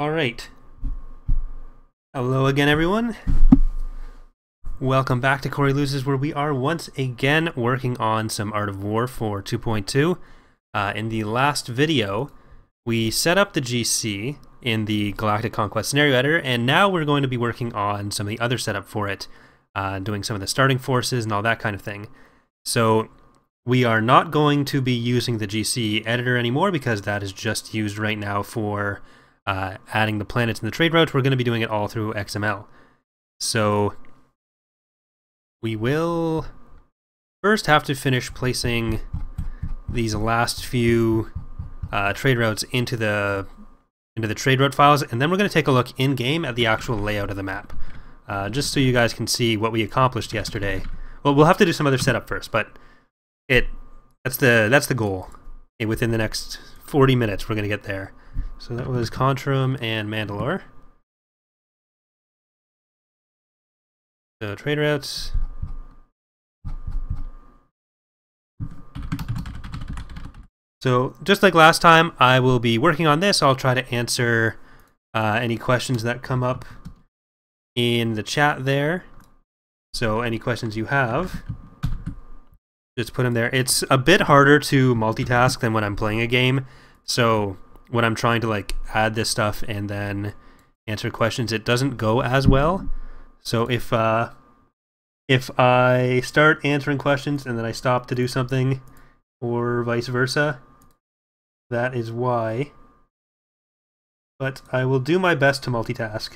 Alright. Hello again, everyone. Welcome back to Corey Loses, where we are once again working on some Art of War for 2.2. In the last video, we set up the GC in the Galactic Conquest Scenario Editor, and now we're going to be working on some of the other setup for it, doing some of the starting forces and all that kind of thing. So we are not going to be using the GC editor anymore because that is just used right now for adding the planets in the trade route. We're going to be doing it all through XML. So we will first have to finish placing these last few trade routes into the trade route files, and then we're going to take a look in game at the actual layout of the map, just so you guys can see what we accomplished yesterday. Well, we'll have to do some other setup first, but that's the goal. Within the next 40 minutes, we're going to get there. So that was Contrum and Mandalore. So trade routes. So just like last time, I will be working on this. I'll try to answer any questions that come up in the chat there. So any questions you have, just put them there. It's a bit harder to multitask than when I'm playing a game. So when I'm trying to like add this stuff and then answer questions, it doesn't go as well. So if I start answering questions and then I stop to do something, or vice versa, that is why. But I will do my best to multitask.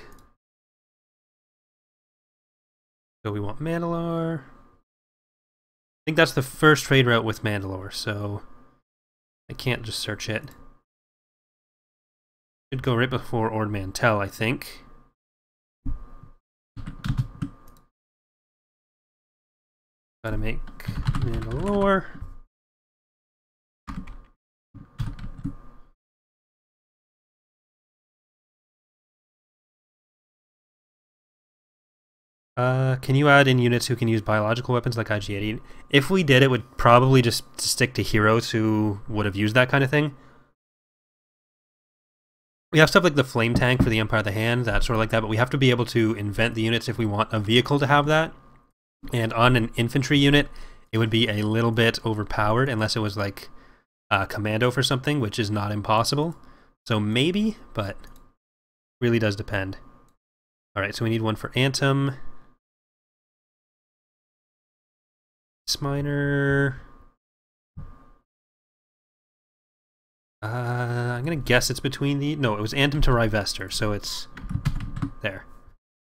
So we want Mandalore. I think that's the first trade route with Mandalore, so I can't just search it. Should go right before Ord Mantell, I think. Gotta make Mandalore. Can you add in units who can use biological weapons like IG-88? If we did, it would probably just stick to heroes who would have used that kind of thing. We have stuff like the flame tank for the Empire of the Hand, that sort of like that, but we have to be able to invent the units if we want a vehicle to have that. And on an infantry unit, it would be a little bit overpowered unless it was like a commando for something, which is not impossible. So maybe, but really does depend. Alright, so we need one for Antum. Miner. I'm gonna guess it's between the... No, it was Antum to Rivester, so it's there.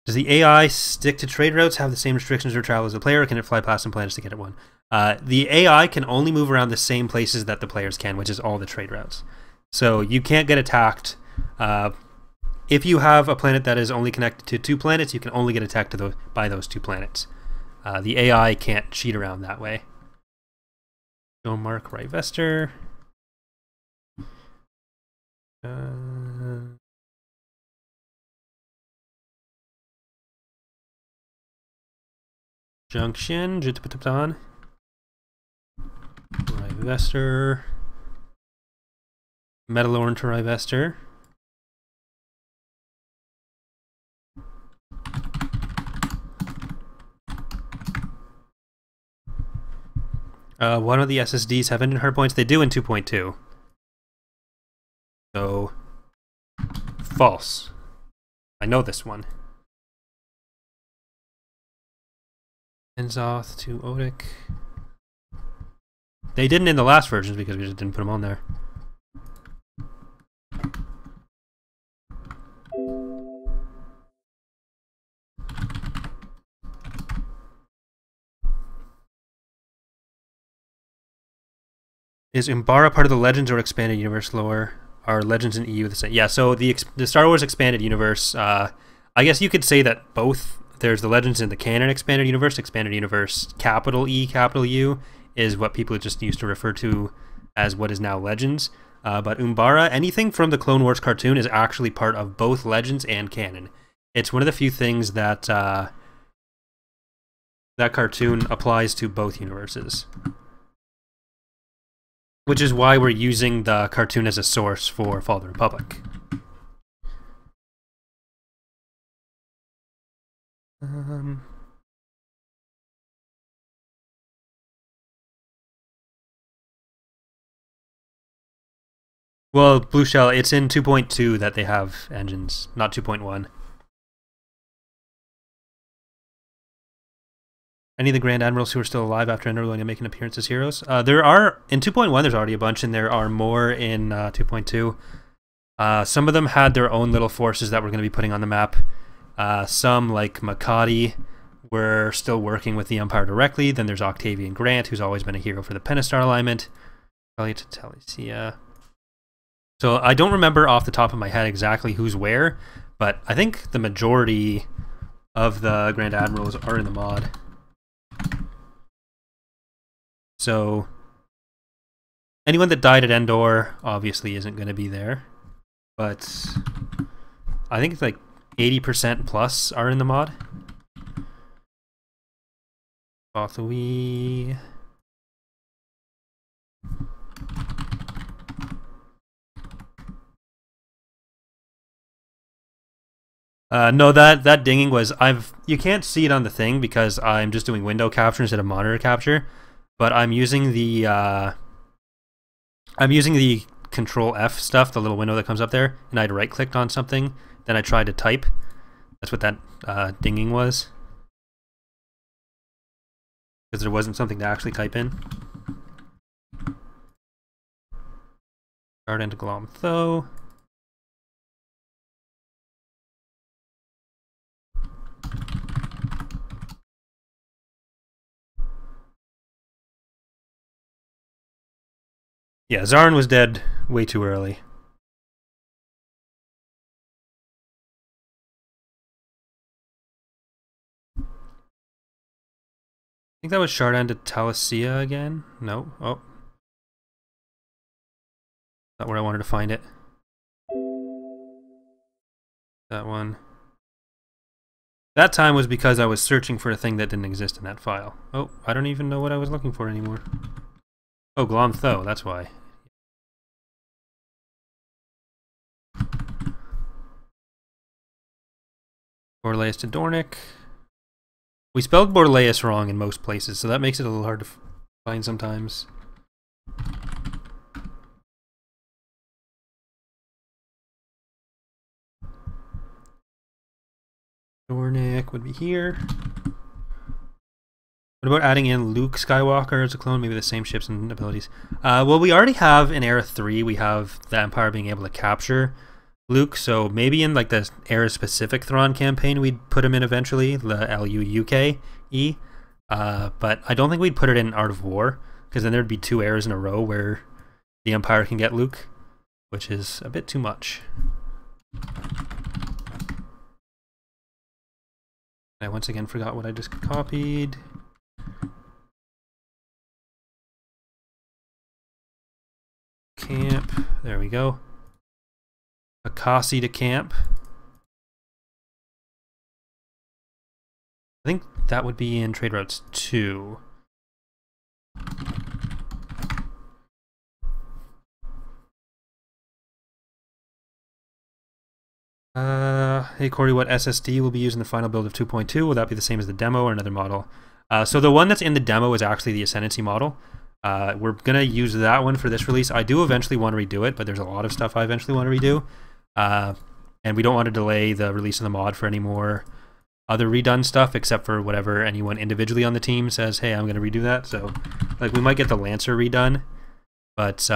Does the AI stick to trade routes, have the same restrictions or travel as the player, or can it fly past some planets to get at one? The AI can only move around the same places that the players can, which is all the trade routes. So you can't get attacked. If you have a planet that is only connected to 2 planets, you can only get attacked by those 2 planets. The AI can't cheat around that way. Go mark Rivester. Junction, Jitapatan. Rivester. Metalorn to Rivester. One of the SSDs have ended hard points. They do in 2.2. So, false. I know this one. Enzoth to Odic. They didn't in the last versions because we just didn't put them on there. Is Umbara part of the Legends or Expanded Universe lore? Are Legends and EU the same? Yeah, so the Star Wars Expanded Universe, I guess you could say that both. There's the Legends and the Canon Expanded Universe, capital E, capital U, is what people just used to refer to as what is now Legends. But Umbara, anything from the Clone Wars cartoon is actually part of both Legends and Canon. It's one of the few things that that cartoon applies to both universes. Which is why we're using the cartoon as a source for Fall of the Republic. Well, Blue Shell, it's in 2.2 that they have engines, not 2.1. Any of the Grand Admirals who are still alive after undergoing and making an appearance as heroes? There are, in 2.1 there's already a bunch, and there are more in 2.2. Some of them had their own little forces that we're going to be putting on the map. Some, like Makati, were still working with the Empire directly. Then there's Octavian Grant, who's always been a hero for the Pentastar alignment. Probably to Talicia. So I don't remember off the top of my head exactly who's where, but I think the majority of the Grand Admirals are in the mod. So anyone that died at Endor obviously isn't going to be there, but I think it's like 80% plus are in the mod. Bothui. No, that dinging was you can't see it on the thing because I'm just doing window capture instead of monitor capture, but I'm using the Control F stuff, the little window that comes up there, and I'd right clicked on something, then I tried to type. That's what that dinging was, because there wasn't something to actually type in. Start into Glom Tho. Yeah, Zarin was dead way too early. I think that was Shardan to Talicia again. No. Oh. Not where I wanted to find it. That one. That time was because I was searching for a thing that didn't exist in that file. Oh, I don't even know what I was looking for anymore. Oh, Glom Tho, that's why. Borleus to Dornick. We spelled Borleus wrong in most places, so that makes it a little hard to find sometimes. Dornick would be here. What about adding in Luke Skywalker as a clone? Maybe the same ships and abilities. Well, we already have in Era 3, we have the Empire being able to capture Luke, so maybe in like the Era-specific Thrawn campaign we'd put him in eventually, the LUUKE. But I don't think we'd put it in Art of War, because then there'd be 2 eras in a row where the Empire can get Luke, which is a bit too much. I once again forgot what I just copied. Camp, there we go. Akasi to camp. I think that would be in Trade Routes 2. Hey Corey, what SSD will be used in the final build of 2.2? Will that be the same as the demo or another model? So the one that's in the demo is actually the Ascendancy model. We're going to use that one for this release. I do eventually want to redo it, but there's a lot of stuff I eventually want to redo. And we don't want to delay the release of the mod for any more other redone stuff, except for whatever anyone individually on the team says, hey, I'm going to redo that. So, like, we might get the Lancer redone, but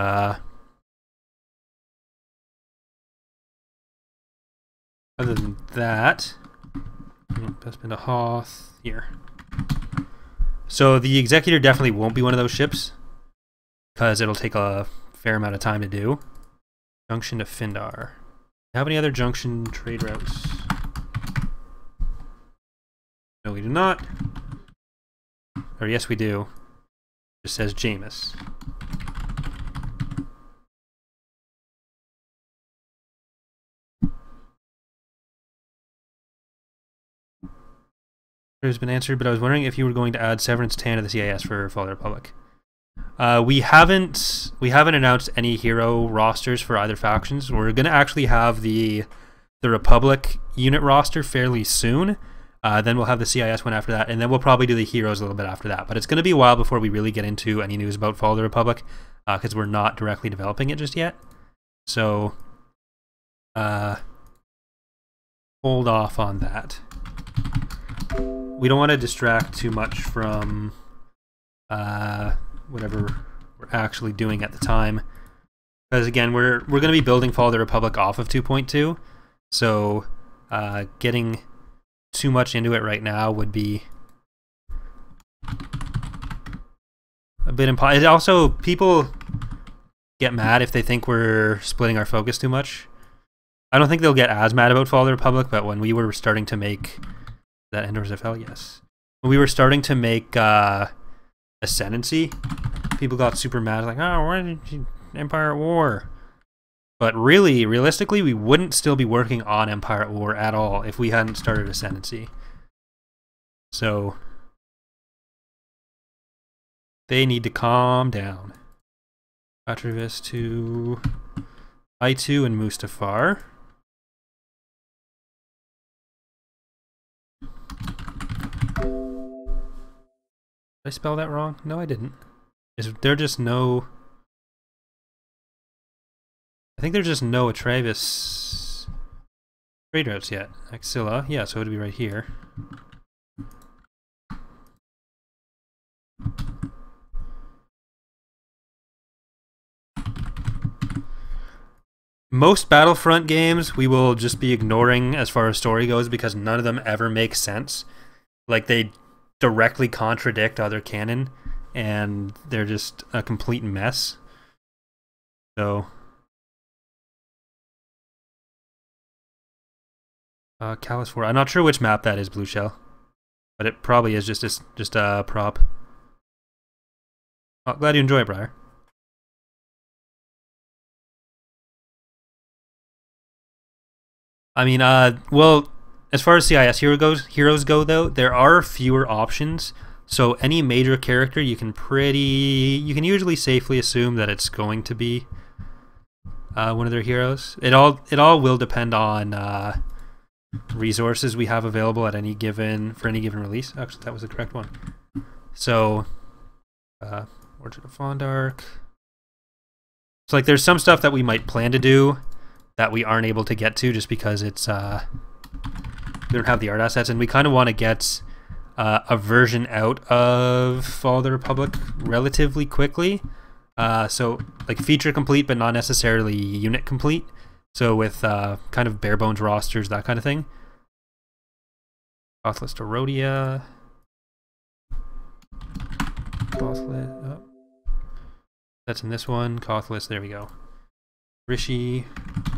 other than that, that's been a Hoth here. So the Executor definitely won't be one of those ships, because it'll take a fair amount of time to do. Junction to Findar. Do you have any other junction trade routes? No, we do not. Or yes, we do. It just says Jameis. Has been answered, but I was wondering if you were going to add Severance Tan to the CIS for Fall of the Republic. We haven't announced any hero rosters for either factions. We're going to actually have the Republic unit roster fairly soon. Then we'll have the CIS one after that, and then we'll probably do the Heroes a little bit after that. But it's going to be a while before we really get into any news about Fall of the Republic, because we're not directly developing it just yet. So, hold off on that. We don't want to distract too much from whatever we're actually doing at the time. Because again, we're going to be building Fall of the Republic off of 2.2, so getting too much into it right now would be a bit impossible. Also, people get mad if they think we're splitting our focus too much. I don't think they'll get as mad about Fall of the Republic, but when we were starting to make... that Endor's FL? Yes. When we were starting to make Ascendancy, people got super mad, like, oh, why did you... Empire at War? But really, realistically, we wouldn't still be working on Empire at War at all if we hadn't started Ascendancy. So, they need to calm down. Atravis to I2 and Mustafar. Did I spell that wrong? No, I didn't. Is there just no... I think there's just no Atravis trade routes yet. Axilla, yeah, so it would be right here. Most Battlefront games we will just be ignoring as far as story goes because none of them ever make sense. Like, they directly contradict other canon and they're just a complete mess. So... Callus 4. I'm not sure which map that is, Blue Shell. But it probably is just a prop. Oh, glad you enjoy it, Briar. I mean, well, as far as CIS heroes go, though, there are fewer options. So any major character, you can usually safely assume that it's going to be one of their heroes. It all will depend on resources we have available at any given release. Actually, that was the correct one. So, Origin of Fondark. So, like, there's some stuff that we might plan to do that we aren't able to get to just because it's we don't have the art assets, and we kind of want to get a version out of Fall of the Republic relatively quickly. So, like, feature complete, but not necessarily unit complete. So with kind of bare bones rosters, that kind of thing. Cothless to Rhodia. Cothless. Oh. That's in this one. Cothless. There we go. Rishi.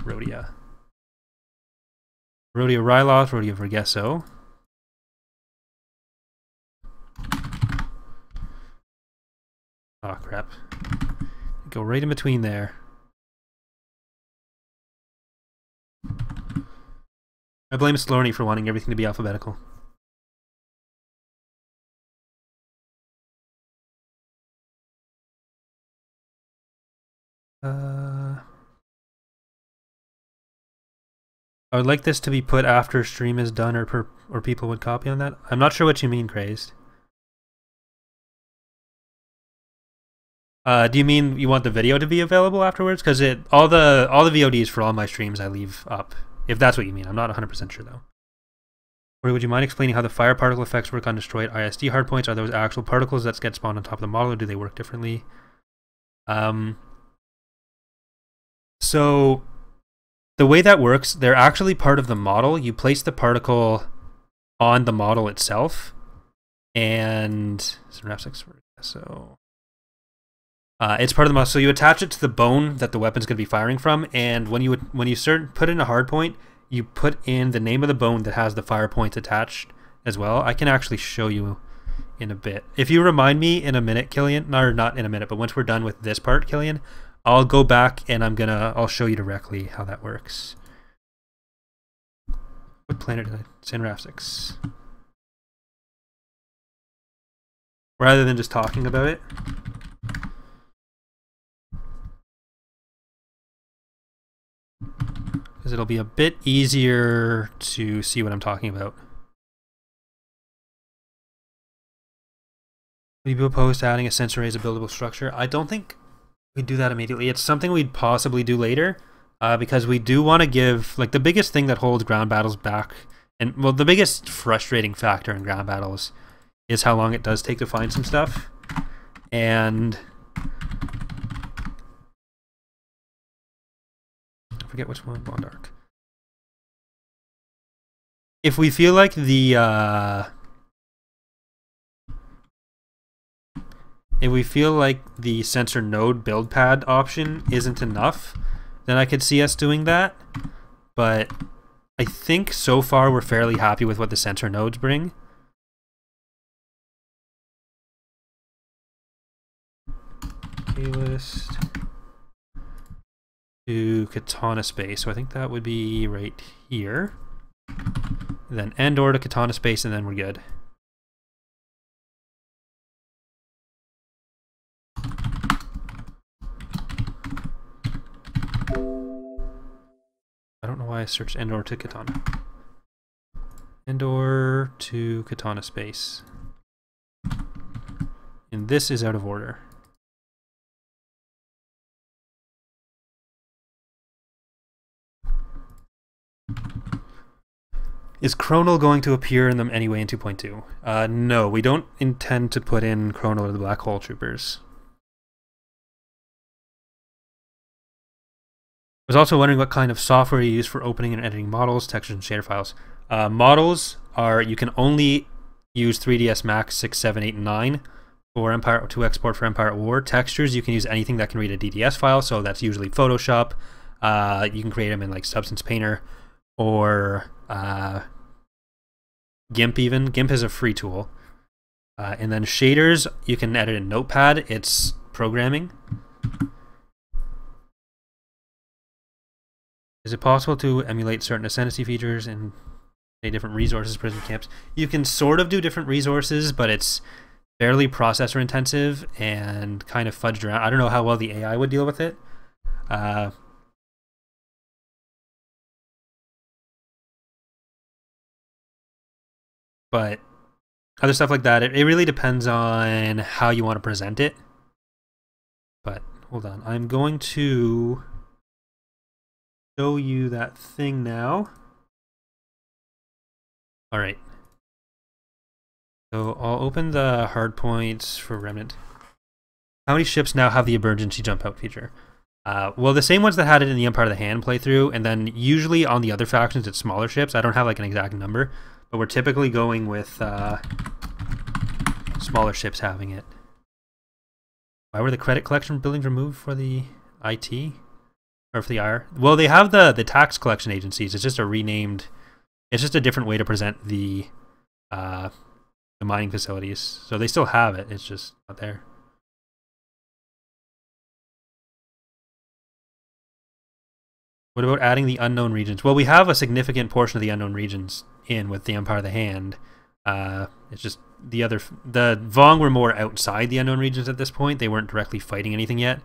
Rhodia. Rhodia Ryloth. Rhodia Vergesso. Oh crap. Go right in between there. I blame Slorny for wanting everything to be alphabetical. I would like this to be put after stream is done, or people would copy on that. I'm not sure what you mean, Crazed. Do you mean you want the video to be available afterwards? Because all the VODs for all my streams I leave up. If that's what you mean, I'm not 100% sure though. Or would you mind explaining how the fire particle effects work on destroyed ISD hardpoints? Are those actual particles that get spawned on top of the model, or do they work differently? So the way that works, they're actually part of the model. You place the particle on the model itself, and so it's part of the model. So you attach it to the bone that the weapon's going to be firing from, and when you put in a hard point, you put in the name of the bone that has the fire points attached as well. I can actually show you in a bit. If you remind me in a minute, Killian, or not in a minute, but once we're done with this part, Killian, I'll go back and I'll show you directly how that works. What planet did I? Sanrafsix. Rather than just talking about it. Because it'll be a bit easier to see what I'm talking about. Would you be opposed to adding a sensor as a buildable structure? I don't think we'd do that immediately. It's something we'd possibly do later, because we do want to give, like, the biggest thing that holds ground battles back, and, well, the biggest frustrating factor in ground battles is how long it does take to find some stuff. And I forget which one, Bond Arc. If we feel like the sensor node build pad option isn't enough, then I could see us doing that. But I think so far we're fairly happy with what the sensor nodes bring. List to Katana space, so I think that would be right here. And then Endor to Katana space, and then we're good. I don't know why I searched Endor to Katana. Endor to Katana space. And this is out of order. Is Chronal going to appear in them anyway in 2.2? No, we don't intend to put in Chronal or the Black Hole Troopers. I was also wondering what kind of software you use for opening and editing models, textures, and shader files. Models are, you can only use 3ds Max 6, 7, 8, and 9 for Empire to export for Empire at War. Textures, you can use anything that can read a DDS file, so that's usually Photoshop. You can create them in like Substance Painter or GIMP even. GIMP is a free tool. And then shaders, you can edit in Notepad. It's programming. Is it possible to emulate certain ascendancy features in different resources, prison camps? You can sort of do different resources, but it's fairly processor intensive and kind of fudged around. I don't know how well the AI would deal with it. But other stuff like that, it really depends on how you want to present it. But hold on, I'm going to show you that thing now. All right. So I'll open the hardpoints for Remnant. How many ships now have the emergency jump out feature? Well, the same ones that had it in the Empire of the Hand playthrough, and then usually on the other factions it's smaller ships. I don't have like an exact number, but we're typically going with smaller ships having it. Why were the credit collection buildings removed for the IT? Or for the IR? Well, they have the tax collection agencies. It's just a renamed, it's just a different way to present the mining facilities. So they still have it, it's just not there. What about adding the unknown regions? Well, we have a significant portion of the unknown regions in with the Empire of the Hand. It's just the Vong were more outside the unknown regions at this point. They weren't directly fighting anything yet.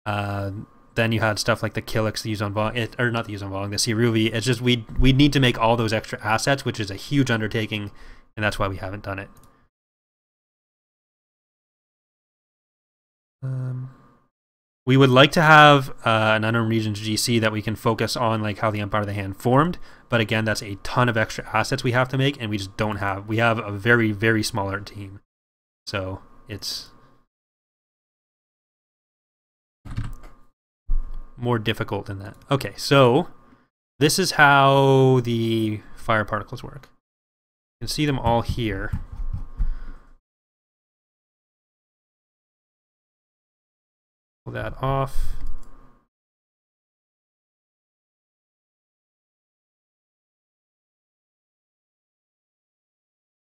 Then you had stuff like the Kilix, the Yuzon Vong, or not the Yuzon Vong, the Siruvi. It's just we need to make all those extra assets, which is a huge undertaking, and that's why we haven't done it. We would like to have an Unknown Regions GC that we can focus on, like how the Empire of the Hand formed, but again, that's a ton of extra assets we have to make, and we just don't have. We have a very, very smaller team, so it's more difficult than that. Okay, so this is how the fire particles work. You can see them all here. Pull that off.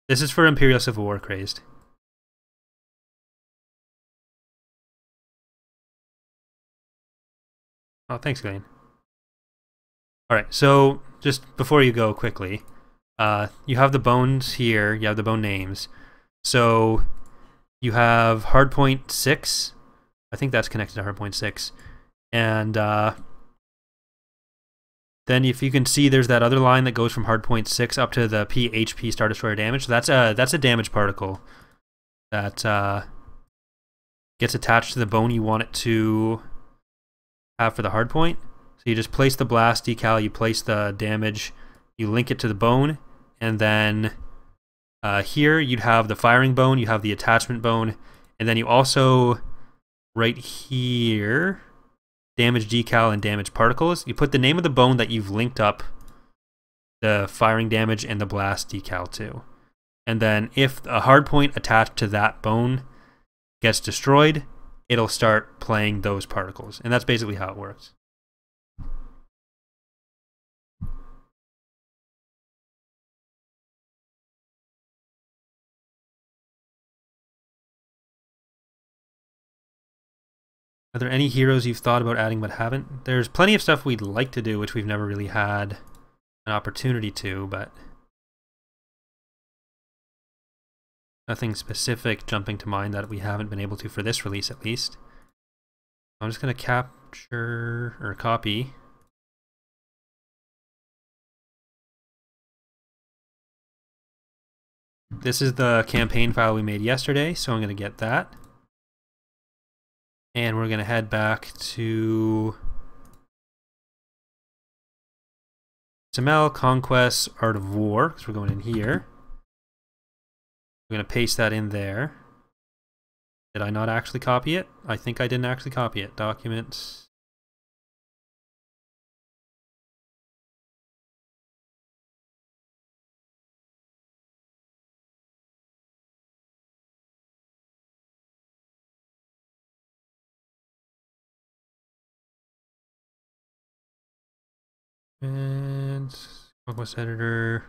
This is for Imperial Civil War crazed. Oh, thanks, Glenn. Alright, so just before you go quickly, you have the bones here, you have the bone names. So you have hardpoint 6. I think that's connected to hardpoint 6. And then if you can see, there's that other line that goes from hardpoint 6 up to the PHP Star Destroyer damage. So that's a damage particle. that gets attached to the bone you want it to have for the hard point. So you just place the blast decal, you place the damage, you link it to the bone, and then here you'd have the firing bone, you have the attachment bone, and then you also, right here, damage decal and damage particles. You put the name of the bone that you've linked up the firing damage and the blast decal to. And then if a hard point attached to that bone gets destroyed, it'll start playing those particles. And that's basically how it works. Are there any heroes you've thought about adding but haven't? There's plenty of stuff we'd like to do, which we've never really had an opportunity to, but nothing specific jumping to mind that we haven't been able to for this release, at least. I'm just going to capture or copy. This is the campaign file we made yesterday, so I'm going to get that. And we're going to head back to XML, Conquest, Art of War, because we're going in here. We're going to paste that in there. Did I not actually copy it? I think I didn't actually copy it. Documents. And Conquest Editor.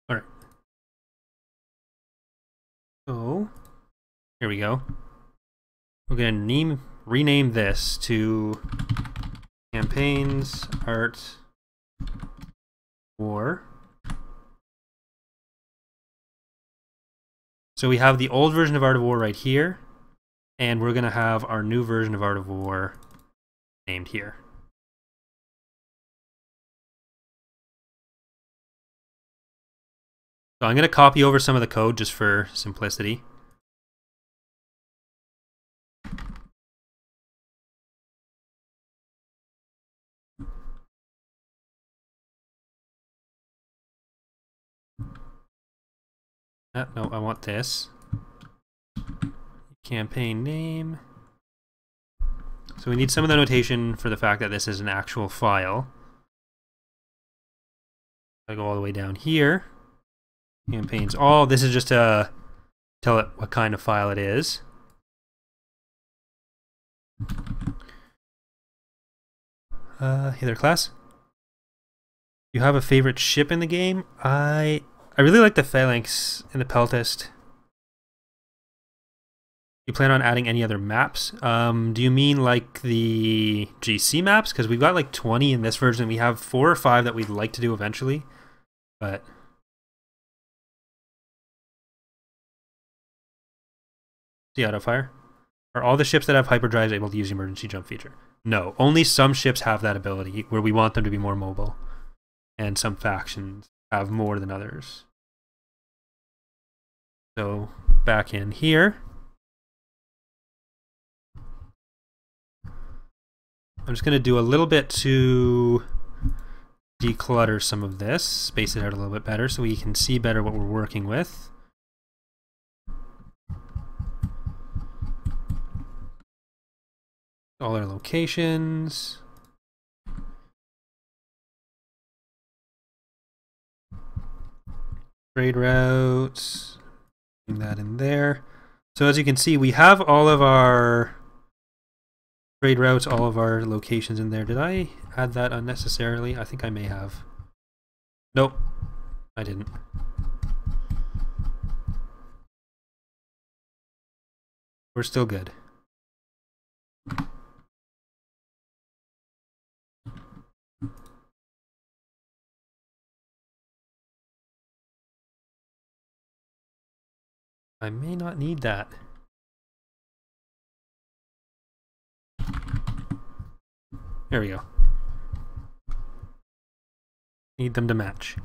All right. So here we go. We're going to rename this to Campaigns Art War. So we have the old version of Art of War right here, and we're going to have our new version of Art of War named here. So I'm going to copy over some of the code just for simplicity. No, I want this. Campaign name. So we need some of the notation for the fact that this is an actual file. I go all the way down here. Campaigns all. This is just to tell it what kind of file it is. Hey there, class. You have a favorite ship in the game? I really like the Phalanx and the Peltist. You plan on adding any other maps? Do you mean like the GC maps? Because we've got like 20 in this version. We have 4 or 5 that we'd like to do eventually. But the auto fire. Are all the ships that have hyperdrives able to use the emergency jump feature? No, only some ships have that ability where we want them to be more mobile. And some factions have more than others. So back in here. I'm just going to do a little bit to declutter some of this, space it out a little bit better so we can see better what we're working with. All our locations. Trade routes. Bring that in there. So as you can see, we have all of our trade routes, all of our locations in there. Did I add that unnecessarily? I think I may have. Nope, I didn't. We're still good. I may not need that. There we go. Need them to match.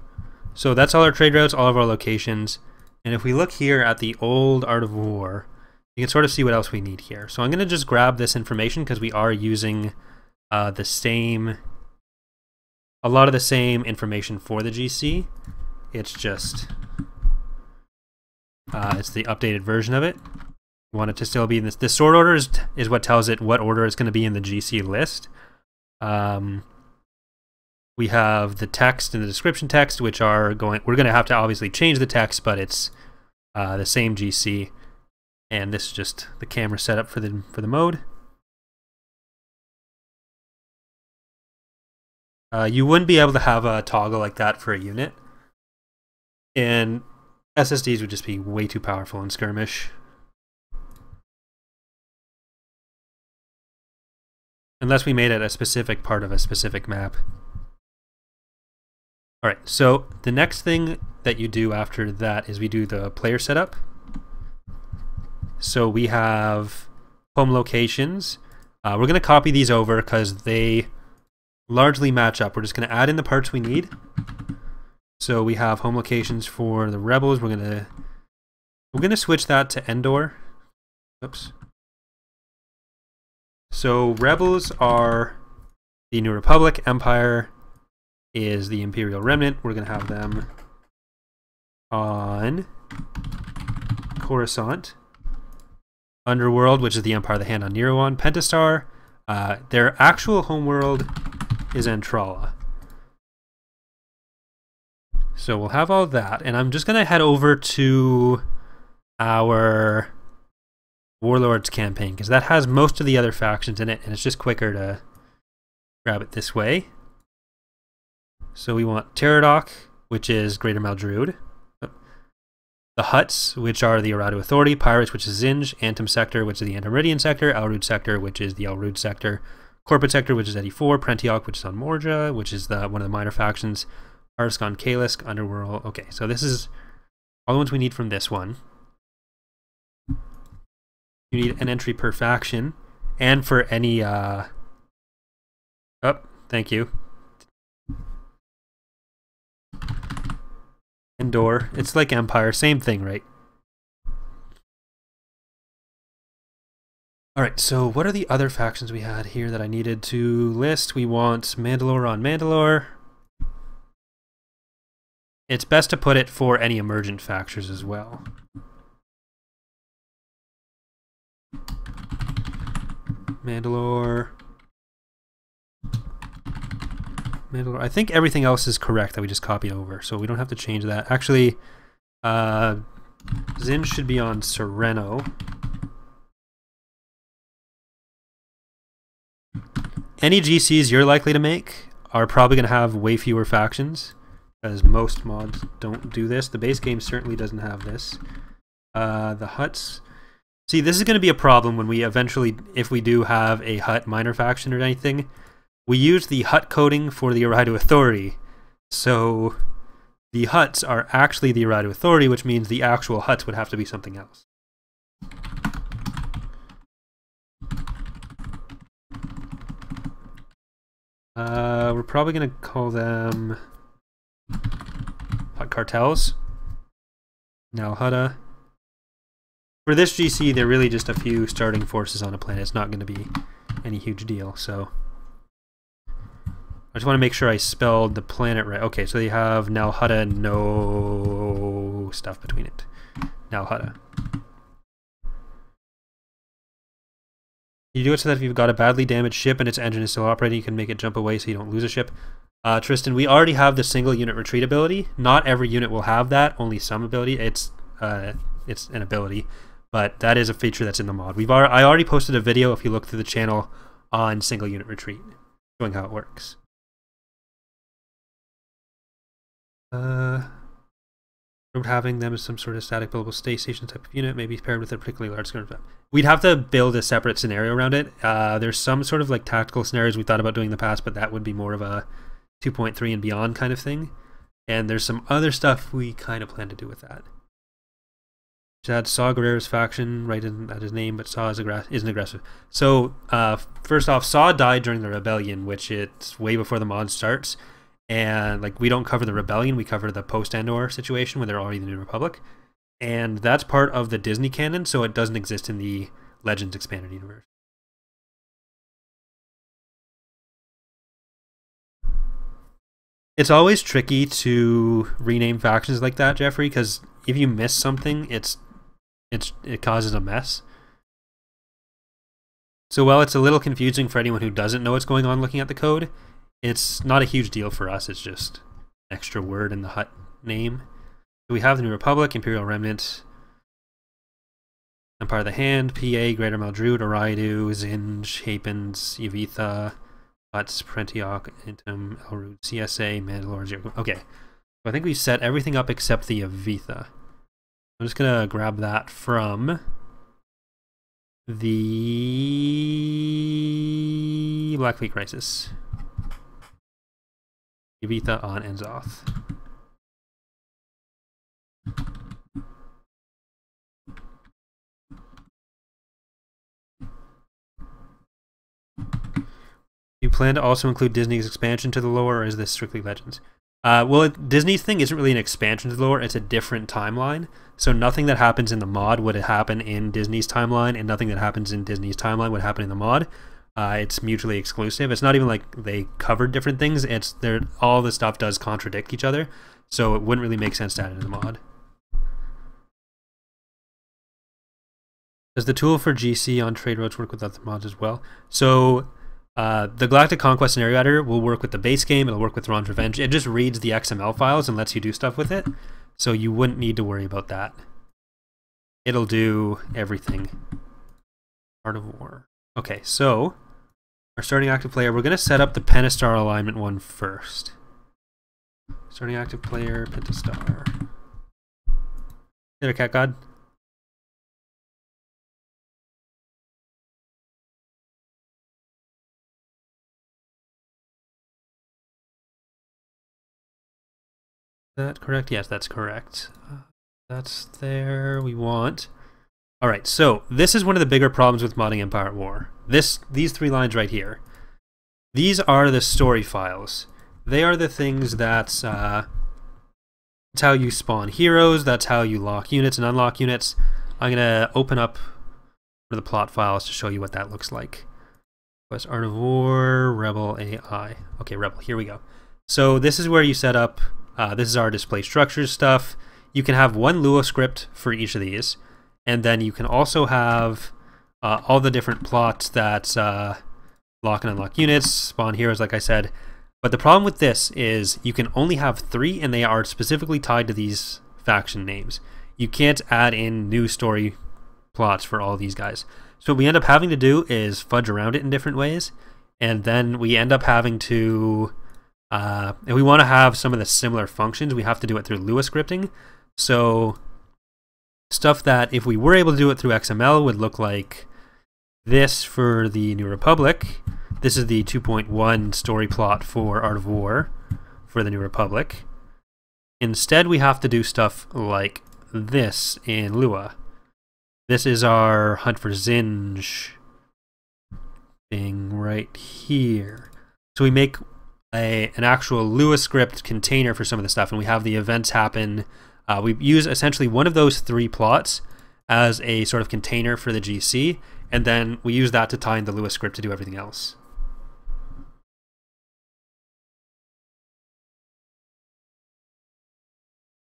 So that's all our trade routes, all of our locations. And if we look here at the old Art of War, you can sort of see what else we need here. So I'm going to just grab this information because we are using a lot of the same information for the GC. It's just it's the updated version of it. We want it to still be in this. The sort order is what tells it what order it's going to be in the GC list. We have the text and the description text, which are going. We're going to have to obviously change the text, but it's the same GC. And this is just the camera setup for the mode. You wouldn't be able to have a toggle like that for a unit, and SSDs would just be way too powerful in skirmish. Unless we made it a specific part of a specific map. Alright, so the next thing that you do after that is we do the player setup. So we have home locations. We're going to copy these over because they largely match up. We're just going to add in the parts we need. So we have home locations for the rebels. We're going to switch that to Endor. Oops. So rebels are the New Republic. Empire is the Imperial Remnant. We're going to have them on Coruscant. Underworld, which is the Empire of the Hand on Nero. Pentastar. Their actual homeworld is Antrala. So we'll have all that, and I'm just going to head over to our Warlords campaign, because that has most of the other factions in it, and it's just quicker to grab it this way. So we want Pterodok, which is Greater Maldrude. The Hutts, which are the Arado Authority. Pirates, which is Zinj. Antum Sector, which is the Antimeridian Sector. Elrude Sector, which is the Elrude Sector. Corporate Sector, which is 84. Prentiok, which is on Morja, which is one of the minor factions. Arskon Kalisk, Underworld. Okay, so this is all the ones we need from this one. You need an entry per faction, and for any oh, thank you. Endor. It's like Empire, same thing, right? Alright, so what are the other factions we had here that I needed to list? We want Mandalore on Mandalore. It's best to put it for any emergent factions as well. Mandalore. I think everything else is correct that we just copied over, so we don't have to change that. Actually, Zin should be on Sereno. Any GCs you're likely to make are probably going to have way fewer factions, as most mods don't do this. The base game certainly doesn't have this. The Hutts. See, this is going to be a problem when we eventually, if we do have a Hutt minor faction or anything. We use the Hutt coding for the Arado Authority, so the Hutts are actually the Arado Authority, which means the actual Hutts would have to be something else. We're probably going to call them Hutt Cartels. Now Hutta. For this GC, they're really just a few starting forces on a planet. It's not going to be any huge deal, so I just want to make sure I spelled the planet right. Okay, so you have Nalhutta, no stuff between it. Nalhutta. You do it so that if you've got a badly damaged ship and its engine is still operating, you can make it jump away so you don't lose a ship. Tristan, we already have the single unit retreat ability. Not every unit will have that, only some ability. It's an ability, but that is a feature that's in the mod. I already posted a video, if you look through the channel, on single unit retreat, showing how it works. Having them as some sort of static buildable space station type of unit, maybe paired with a particularly large skirmish map. We'd have to build a separate scenario around it. There's some sort of like tactical scenarios we thought about doing in the past, but that would be more of a 2.3 and beyond kind of thing. And there's some other stuff we kind of plan to do with that. Dad Saw Gerrera's faction, right at his name, but Saw isn't aggressive. So, first off, Saw died during the rebellion, which it's way before the mod starts. And like, we don't cover the rebellion, we cover the post-Andor situation when they're already the New Republic. And that's part of the Disney canon, so it doesn't exist in the Legends expanded universe. It's always tricky to rename factions like that, Jeffrey, because if you miss something, it causes a mess. So while it's a little confusing for anyone who doesn't know what's going on looking at the code, it's not a huge deal for us. It's just an extra word in the hut name. So we have the New Republic, Imperial Remnant, Empire of the Hand, PA, Greater Maldrude, Oridu, Zinj, Hapens, Yavitha, Huts, Prentiok, Intim, Elrud, CSA, Mandalore, Zero. Okay, so I think we set everything up except the Yavitha. I'm just gonna grab that from the Black Fleet Crisis. Yavitha on Enzoth. You plan to also include Disney's expansion to the lore, or is this strictly Legends? Well, Disney's thing isn't really an expansion to the lore, it's a different timeline. So nothing that happens in the mod would happen in Disney's timeline, and nothing that happens in Disney's timeline would happen in the mod. It's mutually exclusive. It's not even like they covered different things, it's all the stuff does contradict each other, so it wouldn't really make sense to add it in the mod. Does the tool for GC on trade routes work with other mods as well? So the Galactic Conquest Scenario Editor will work with the base game, it'll work with Thrawn's Revenge. It just reads the XML files and lets you do stuff with it, so you wouldn't need to worry about that. It'll do everything. Art of War. Okay, so our starting active player, we're going to set up the Pentastar alignment one first. Starting active player, Pentastar. There, Cat God. That correct? Yes, that's correct. That's there. We want. All right. So this is one of the bigger problems with modding Empire at War. These three lines right here. These are the story files. They are the things that's how you spawn heroes. That's how you lock units and unlock units. I'm gonna open up the plot files to show you what that looks like. Quest Art of War, Rebel AI. Okay, Rebel. Here we go. So this is where you set up. This is our display structures stuff. You can have one Lua script for each of these, and then you can also have all the different plots that lock and unlock units, spawn heroes, like I said. But the problem with this is you can only have 3, and they are specifically tied to these faction names. You can't add in new story plots for all these guys. So what we end up having to do is fudge around it in different ways, and then we end up having to... if we want to have some of the similar functions, we have to do it through Lua scripting. So stuff that if we were able to do it through XML would look like this for the New Republic. This is the 2.1 story plot for Art of War for the New Republic. Instead, we have to do stuff like this in Lua. This is our Hunt for Zinj thing right here. So we make an actual Lua script container for some of the stuff, and we have the events happen. We use essentially one of those 3 plots as a sort of container for the GC, and then we use that to tie in the Lua script to do everything else.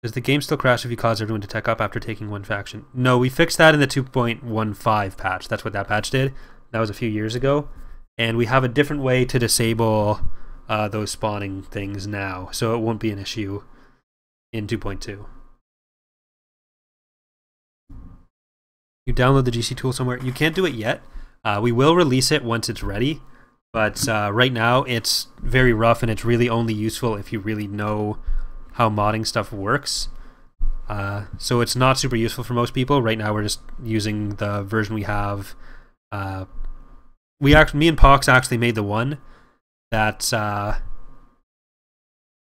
Does the game still crash if you cause everyone to tech up after taking one faction? No, we fixed that in the 2.15 patch. That's what that patch did. That was a few years ago. And we have a different way to disable those spawning things now, so it won't be an issue in 2.2. You download the GC tool somewhere. You can't do it yet. We will release it once it's ready, but right now it's very rough, and it's really only useful if you really know how modding stuff works. So it's not super useful for most people. Right now we're just using the version we have. Me and Pox actually made the one that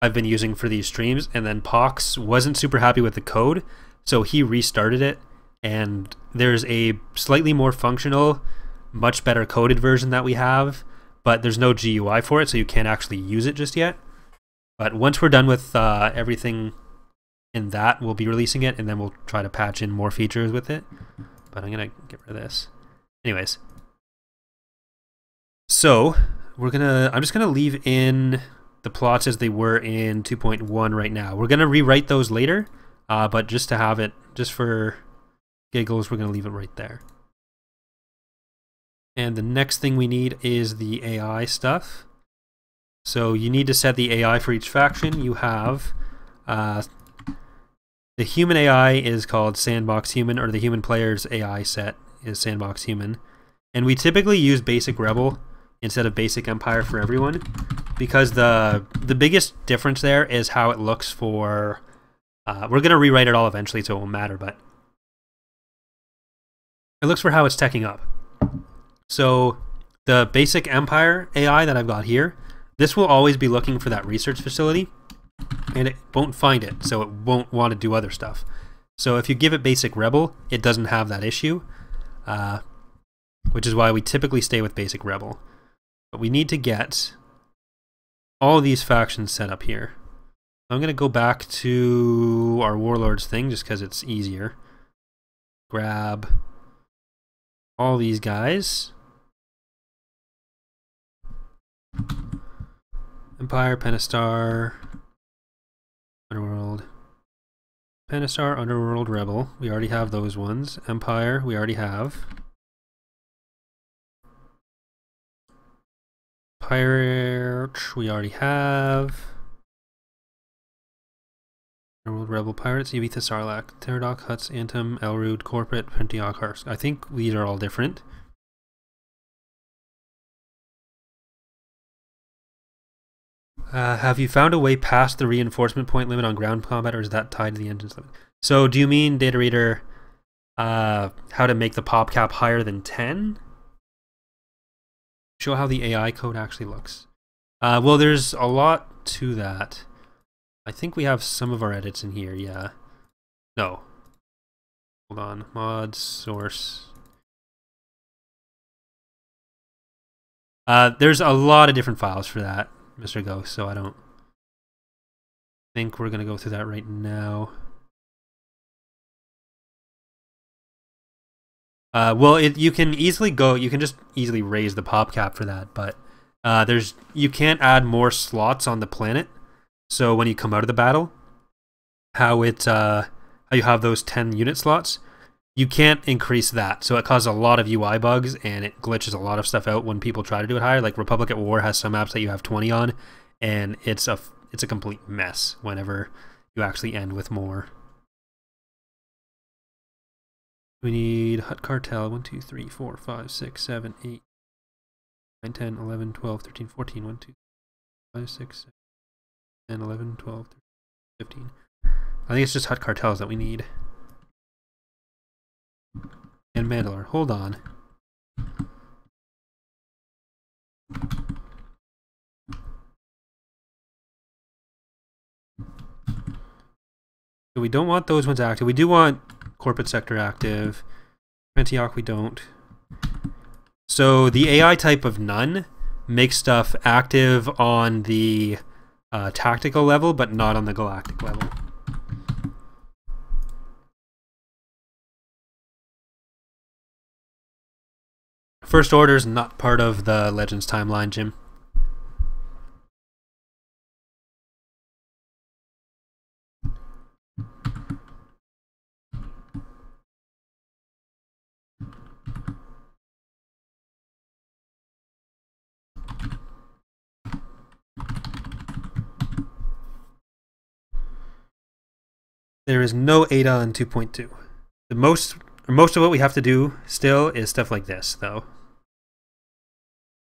I've been using for these streams, and then Pox wasn't super happy with the code, so he restarted it and there's a slightly more functional, much better coded version that we have, but there's no GUI for it, so you can't actually use it just yet. But once we're done with everything in that, we'll be releasing it, and then we'll try to patch in more features with it. But I'm gonna get rid of this. Anyways, so I'm just gonna leave in the plots as they were in 2.1 right now. We're gonna rewrite those later, but just to have it, just for giggles, we're gonna leave it right there. And the next thing we need is the AI stuff. So you need to set the AI for each faction. You have the human AI is called Sandbox Human, or the human player's AI set is Sandbox Human. And we typically use Basic Rebel instead of Basic Empire for everyone, because the biggest difference there is how it looks for... we're going to rewrite it all eventually, so it won't matter, but it looks for how it's teching up. So the Basic Empire AI that I've got here, this will always be looking for that research facility, and it won't find it, so it won't want to do other stuff. So if you give it Basic Rebel, it doesn't have that issue, which is why we typically stay with Basic Rebel. But we need to get all these factions set up here. I'm going to go back to our Warlords thing just because it's easier. Grab all these guys. Empire, Pentastar, Underworld. Pentastar, Underworld, Rebel. We already have those ones. Empire, we already have. Pirate, we already have. Underworld, Rebel, Pirates, Evitha, Sarlacc, Pterodok, Huts, Antum, Elrude, Corporate, Pentiok, Harsk. I think these are all different. Have you found a way past the reinforcement point limit on ground combat, or is that tied to the engines limit? So do you mean, Data Reader, how to make the pop cap higher than 10? Show how the AI code actually looks. Well, there's a lot to that. I think we have some of our edits in here, yeah. No. Hold on. Mods, source. There's a lot of different files for that, Mr. Ghost, so I don't think we're going to go through that right now. Well, you can just easily raise the pop cap for that, but you can't add more slots on the planet. So when you come out of the battle, how you have those 10 unit slots, you can't increase that. So it causes a lot of UI bugs, and it glitches a lot of stuff out when people try to do it higher. Like Republic at War has some maps that you have 20 on, and it's a complete mess whenever you actually end with more. We need Hut Cartel, 1, 2, 3, 4, 5, 6, 7, 8, 9, 10, 11, 12, 13, 14, 1, 2, 5, 6, 7, 10, 11, 12, 13, 15. I think it's just Hut Cartels that we need. And Mandalore, hold on. So we don't want those ones active. We do want Corporate Sector active. Pentiok we don't. So the AI type of none makes stuff active on the tactical level, but not on the galactic level. First Order is not part of the Legends timeline, Jim. There is no ADA in 2.2. Most of what we have to do still is stuff like this, though.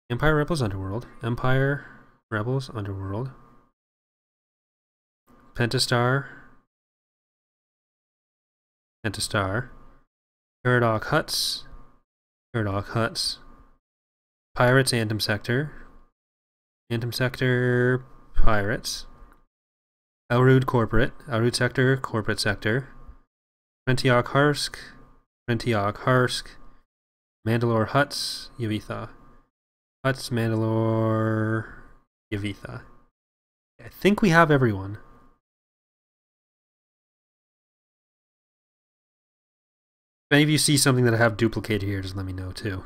Empire Rebels Underworld. Empire Rebels Underworld. Pentastar. Pentastar. Pterodok Huts. Pterodok Huts. Pirates Antum Sector. Antum Sector Pirates. Elrude Corporate. Elrude Sector, Corporate Sector. Pentiok Harsk. Rentiog, Harsk, Mandalore, Hutts, Yavitha. Hutts, Mandalore, Yavitha. I think we have everyone. If any of you see something that I have duplicated here, just let me know too.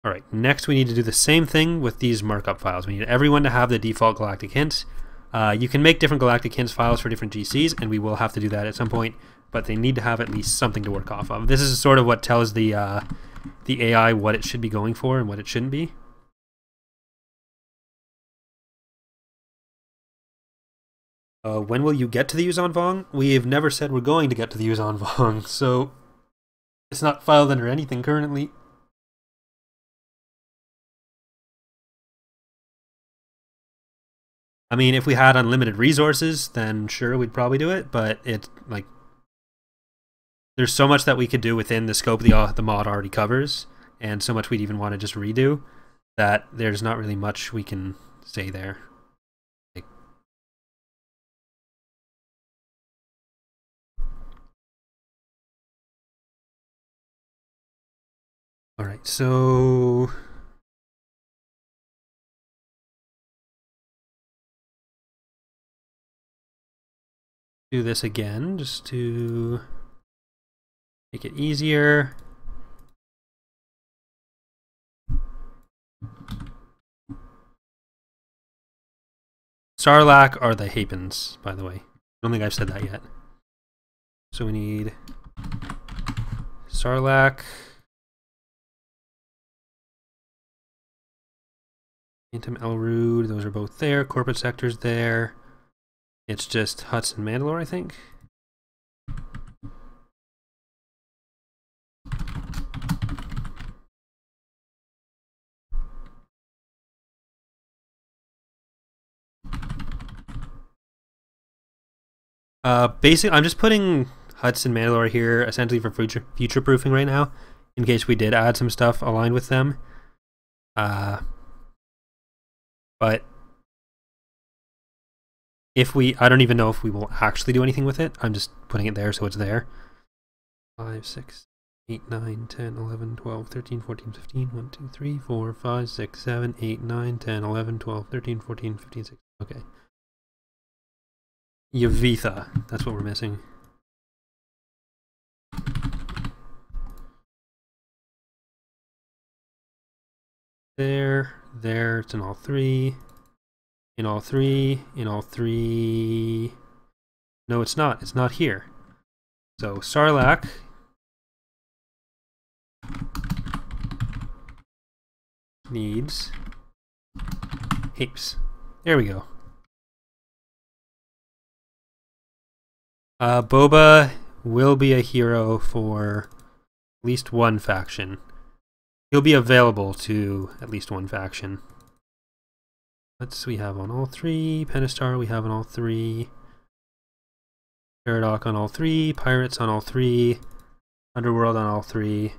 Alright, next we need to do the same thing with these markup files. We need everyone to have the default galactic hints. You can make different galactic hints files for different GCs, and we will have to do that at some point, but they need to have at least something to work off of. This is sort of what tells the AI what it should be going for and what it shouldn't be. When will you get to the Yuuzhan Vong? We have never said we're going to get to the Yuuzhan Vong, so it's not filed under anything currently. I mean, if we had unlimited resources, then sure, we'd probably do it, but it's like there's so much that we could do within the scope the mod already covers, and so much we'd even want to just redo, that there's not really much we can say there. Alright, so do this again just to make it easier. Sarlacc are the Hapens, by the way. I don't think I've said that yet. So we need Sarlacc, Phantom Elrude, those are both there. Corporate sector's there. It's just Hutts and Mandalore, I think. Basically, I'm just putting Hutts and Mandalore here essentially for future proofing right now, in case we did add some stuff aligned with them. But if I don't even know if we will actually do anything with it. I'm just putting it there so it's there. 5, 6, 8, 9, 10, 11, 12, 13, 14, 15, 1, 2, 3, 4, 5, 6, 7, 8, 9, 10, 11, 12, 13, 14, 15, 16. Okay. Yavitha, that's what we're missing. There, it's in all three. In all three. No, it's not. It's not here. So, Sarlacc needs Capes. There we go. Boba will be a hero for at least one faction. He'll be available to at least one faction. We have on all three. Pentastar we have on all three. Paradox on all three. Pirates on all three. Underworld on all three.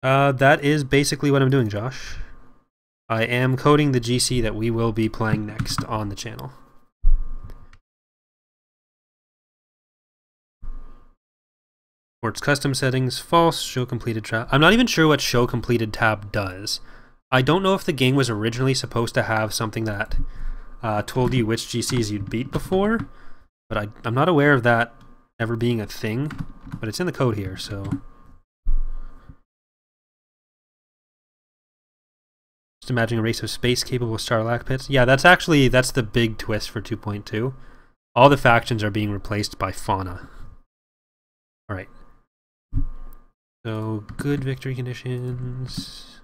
That is basically what I'm doing, Josh. I am coding the GC that we will be playing next on the channel. Ports custom settings, false, show completed tab. I'm not even sure what show completed tab does. I don't know if the game was originally supposed to have something that told you which GCs you'd beat before, but I'm not aware of that ever being a thing, but it's in the code here, so. Just imagine a race of space capable of Sarlacc pits. Yeah, that's the big twist for 2.2. All the factions are being replaced by fauna. Alright. So, good victory conditions.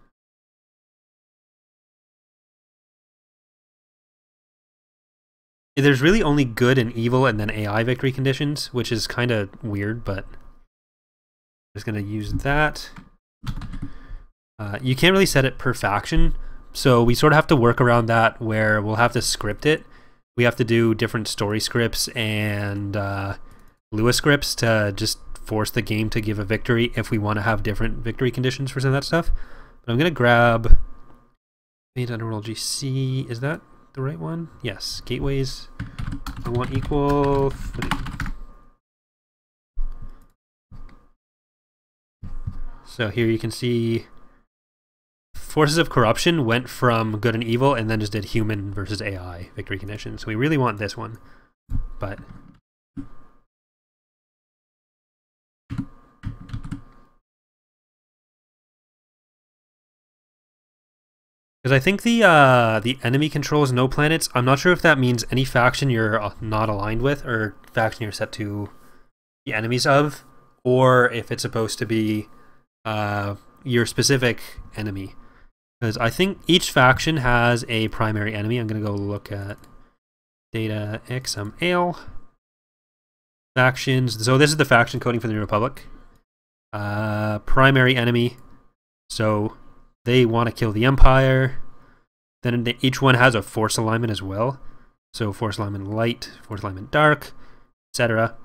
There's really only good and evil and then AI victory conditions, which is kind of weird, but I'm just going to use that. You can't really set it per faction, so we sort of have to work around that where we'll have to script it. We have to do different story scripts and Lua scripts to just force the game to give a victory if we want to have different victory conditions for some of that stuff. But I'm going to grab Made underworld GC, is that the right one? Yes, gateways. I want equal footing. So here you can see Forces of Corruption went from good and evil and then just did human versus AI victory condition. So we really want this one, but because I think the enemy controls no planets. I'm not sure if that means any faction you're not aligned with or faction you're set to the enemies of, or if it's supposed to be your specific enemy. Because I think each faction has a primary enemy. I'm going to go look at data XML. Factions. So this is the faction coding for the New Republic. Primary enemy. So they want to kill the Empire. Then each one has a force alignment as well. So force alignment light, force alignment dark, etc.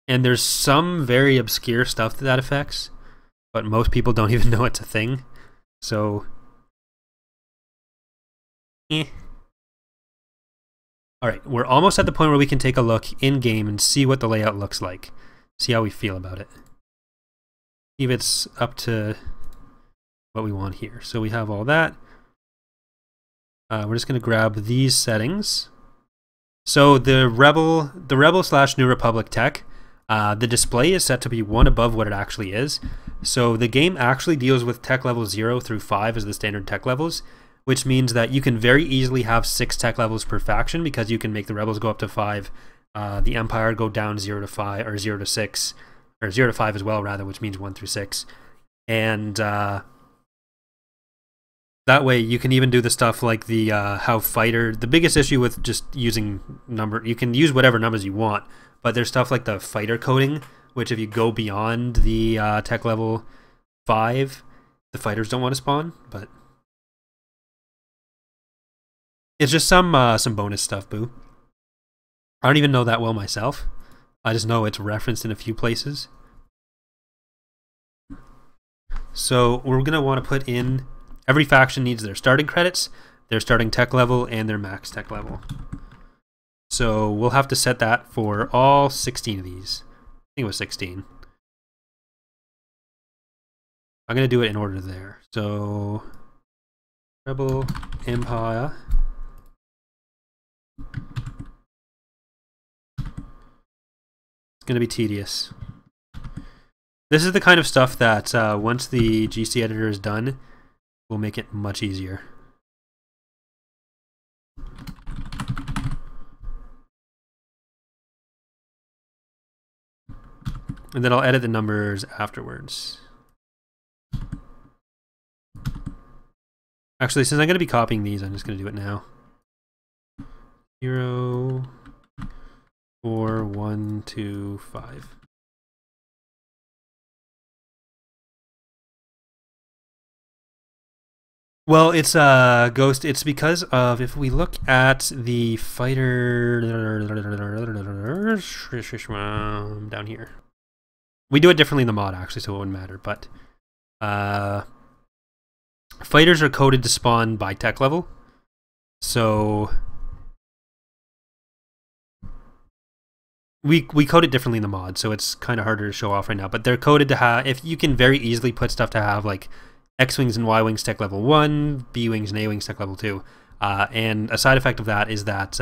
And there's some very obscure stuff that affects, but most people don't even know it's a thing. So, Alright, we're almost at the point where we can take a look in-game and see what the layout looks like. See how we feel about it. See if it's up to what we want here. So we have all that. We're just going to grab these settings. So the Rebel / New Republic tech, the display is set to be one above what it actually is. So the game actually deals with tech level 0 through 5 as the standard tech levels, which means that you can very easily have 6 tech levels per faction because you can make the Rebels go up to 5, the Empire go down 0 to 5, or 0 to 6, or 0 to 5 as well, rather, which means 1 through 6. And that way you can even do the stuff like the how fighter, the biggest issue with just using you can use whatever numbers you want, but there's stuff like the fighter coding, which if you go beyond the tech level 5, the fighters don't want to spawn, but it's just some bonus stuff, boo. I don't even know that well myself. I just know it's referenced in a few places. So we're going to want to put in, every faction needs their starting credits, their starting tech level, and their max tech level. So we'll have to set that for all 16 of these. I think it was 16. I'm going to do it in order there. So Rebel, Empire. It's going to be tedious. This is the kind of stuff that once the GC editor is done, will make it much easier. And then I'll edit the numbers afterwards. Actually, since I'm going to be copying these, I'm just going to do it now. 0, 4, 1, 2, 5. Well, it's Ghost. It's because of, if we look at the fighter down here, we do it differently in the mod actually, so it wouldn't matter. But fighters are coded to spawn by tech level, so we code it differently in the mod, so it's kind of harder to show off right now. But they're coded to have, if you can very easily put stuff to have like X-Wings and Y-Wings tech level 1, B-Wings and A-Wings tech level 2. And a side effect of that is that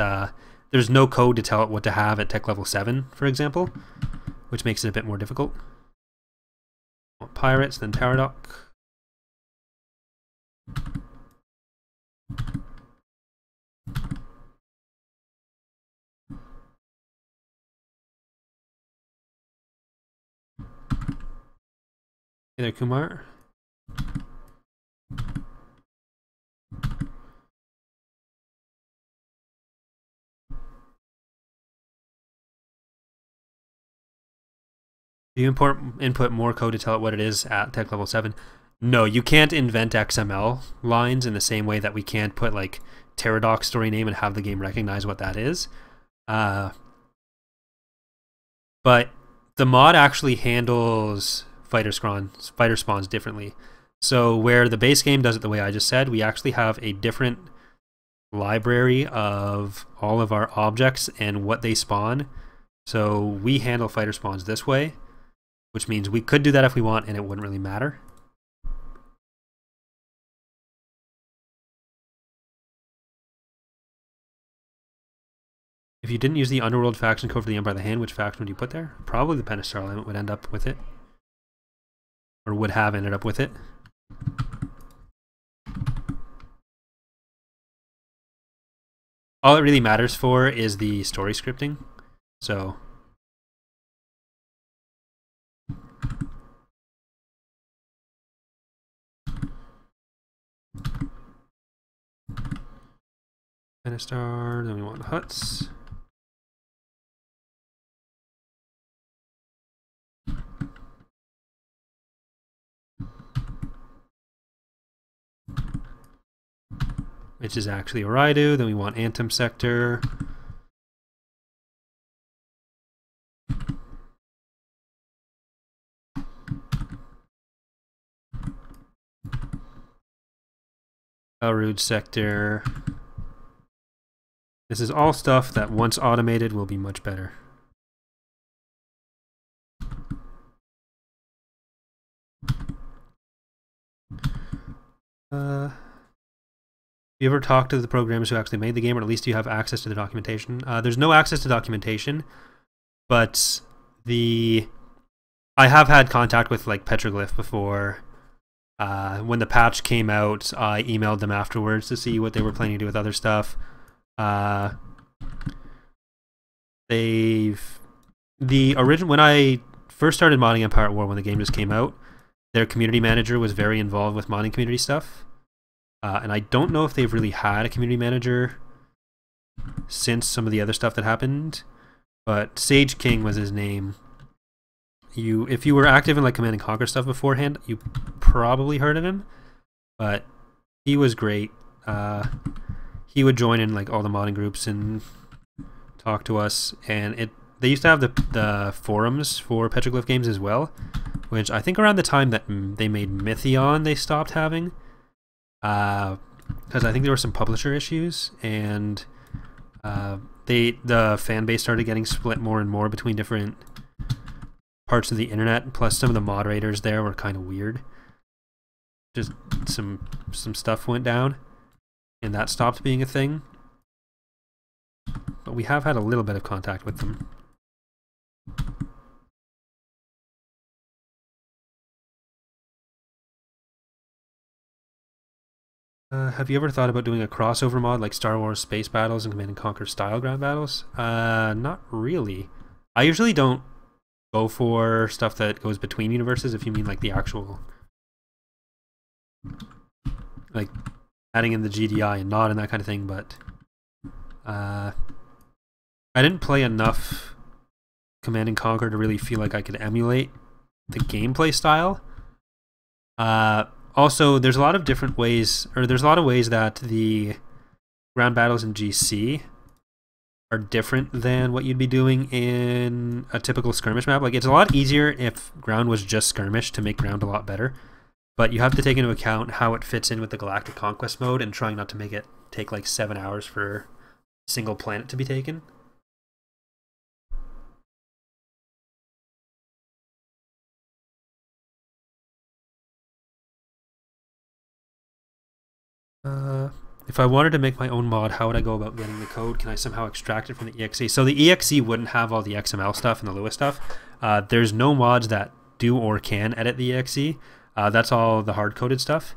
there's no code to tell it what to have at tech level 7, for example, which makes it a bit more difficult. Pirates, then Taradoc. Hey there, Kumar. Do you input more code to tell it what it is at tech level 7? No, you can't invent XML lines in the same way that we can't put like Taradoc story name and have the game recognize what that is. But the mod actually handles fighter spawns differently. So where the base game does it the way I just said, we actually have a different library of all of our objects and what they spawn. So we handle fighter spawns this way, which means we could do that if we want and it wouldn't really matter. If you didn't use the Underworld faction code for the Empire of the Hand, which faction would you put there? Probably the Pentastar Alignment would end up with it. Or would have ended up with it. All it really matters for is the story scripting. So Pentastar, then we want huts. Which is actually Oridu. Then we want Anthem Sector. Elrude Sector. This is all stuff that once automated will be much better. You ever talk to the programmers who actually made the game, or at least you have access to the documentation? There's no access to documentation, but I have had contact with like Petroglyph before. When the patch came out, I emailed them afterwards to see what they were planning to do with other stuff. When I first started modding Empire at War, when the game just came out, their community manager was very involved with modding community stuff. And I don't know if they've really had a community manager since some of the other stuff that happened, but Sage King was his name. If you were active in like Command and Conquer stuff beforehand, you probably heard of him, but he was great. He would join in like all the modding groups and talk to us, and they used to have the forums for Petroglyph games as well, which I think around the time that they made Mythion they stopped having. Because I think there were some publisher issues, and the fan base started getting split more and more between different parts of the internet. Plus, some of the moderators there were kind of weird. Just some stuff went down, and that stopped being a thing. But we have had a little bit of contact with them. Have you ever thought about doing a crossover mod like Star Wars Space Battles and Command & Conquer style ground battles? Not really. I usually don't go for stuff that goes between universes, if you mean like the actual, like adding in the GDI and nod and that kind of thing, but I didn't play enough Command & Conquer to really feel like I could emulate the gameplay style. Also, there's a lot of different ways, or there's a lot of ways that the ground battles in GC are different than what you'd be doing in a typical skirmish map. Like, it's a lot easier if ground was just skirmish to make ground a lot better, but you have to take into account how it fits in with the Galactic Conquest mode and trying not to make it take like 7 hours for a single planet to be taken. If I wanted to make my own mod, how would I go about getting the code? Can I somehow extract it from the EXE? So the EXE wouldn't have all the XML stuff and the Lua stuff. There's no mods that do or can edit the EXE. That's all the hard-coded stuff.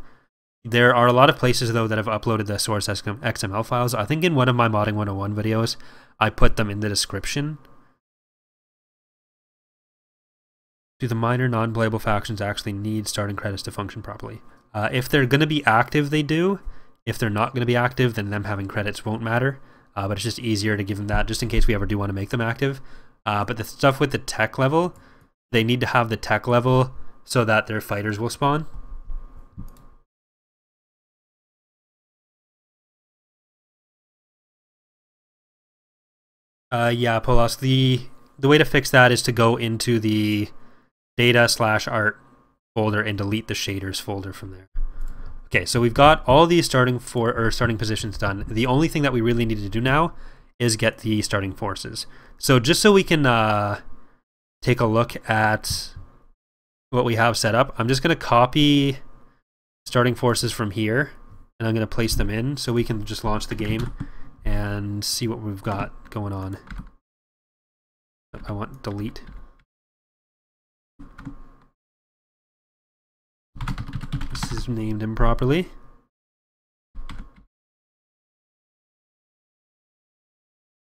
There are a lot of places, though, that have uploaded the source XML files. I think in one of my Modding 101 videos, I put them in the description. Do the minor non-playable factions actually need starting credits to function properly? If they're going to be active, they do. If they're not going to be active, then them having credits won't matter. But it's just easier to give them that, just in case we ever do want to make them active. But the stuff with the tech level, they need to have the tech level so that their fighters will spawn. Yeah, Polos, the way to fix that is to go into the data/art folder and delete the shaders folder from there. Okay, so we've got all these starting positions done. The only thing that we really need to do now is get the starting forces. So just so we can take a look at what we have set up, I'm just going to copy starting forces from here, and I'm going to place them in so we can just launch the game and see what we've got going on. I want delete. This is named improperly.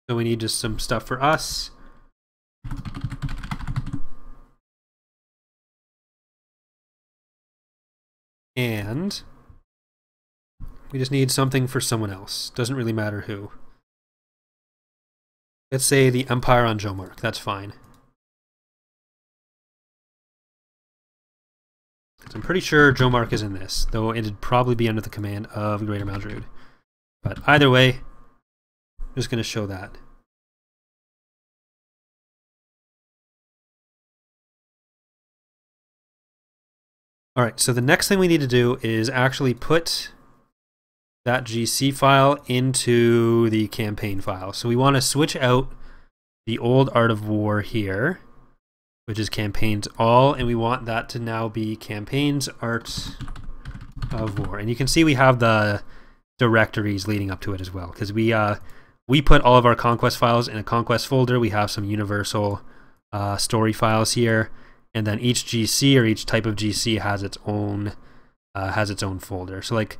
So we need just some stuff for us. And we just need something for someone else. Doesn't really matter who. Let's say the Empire on Jomark. That's fine. I'm pretty sure Jomark is in this, though it'd probably be under the command of Greater Maldrude. But either way, I'm just going to show that. Alright, so the next thing we need to do is actually put that GC file into the campaign file. So we want to switch out the old Art of War here, which is campaigns all, and we want that to now be campaigns Art of War. And you can see we have the directories leading up to it as well, because we put all of our conquest files in a conquest folder. We have some universal story files here, and then each GC or each type of GC has its own folder. So like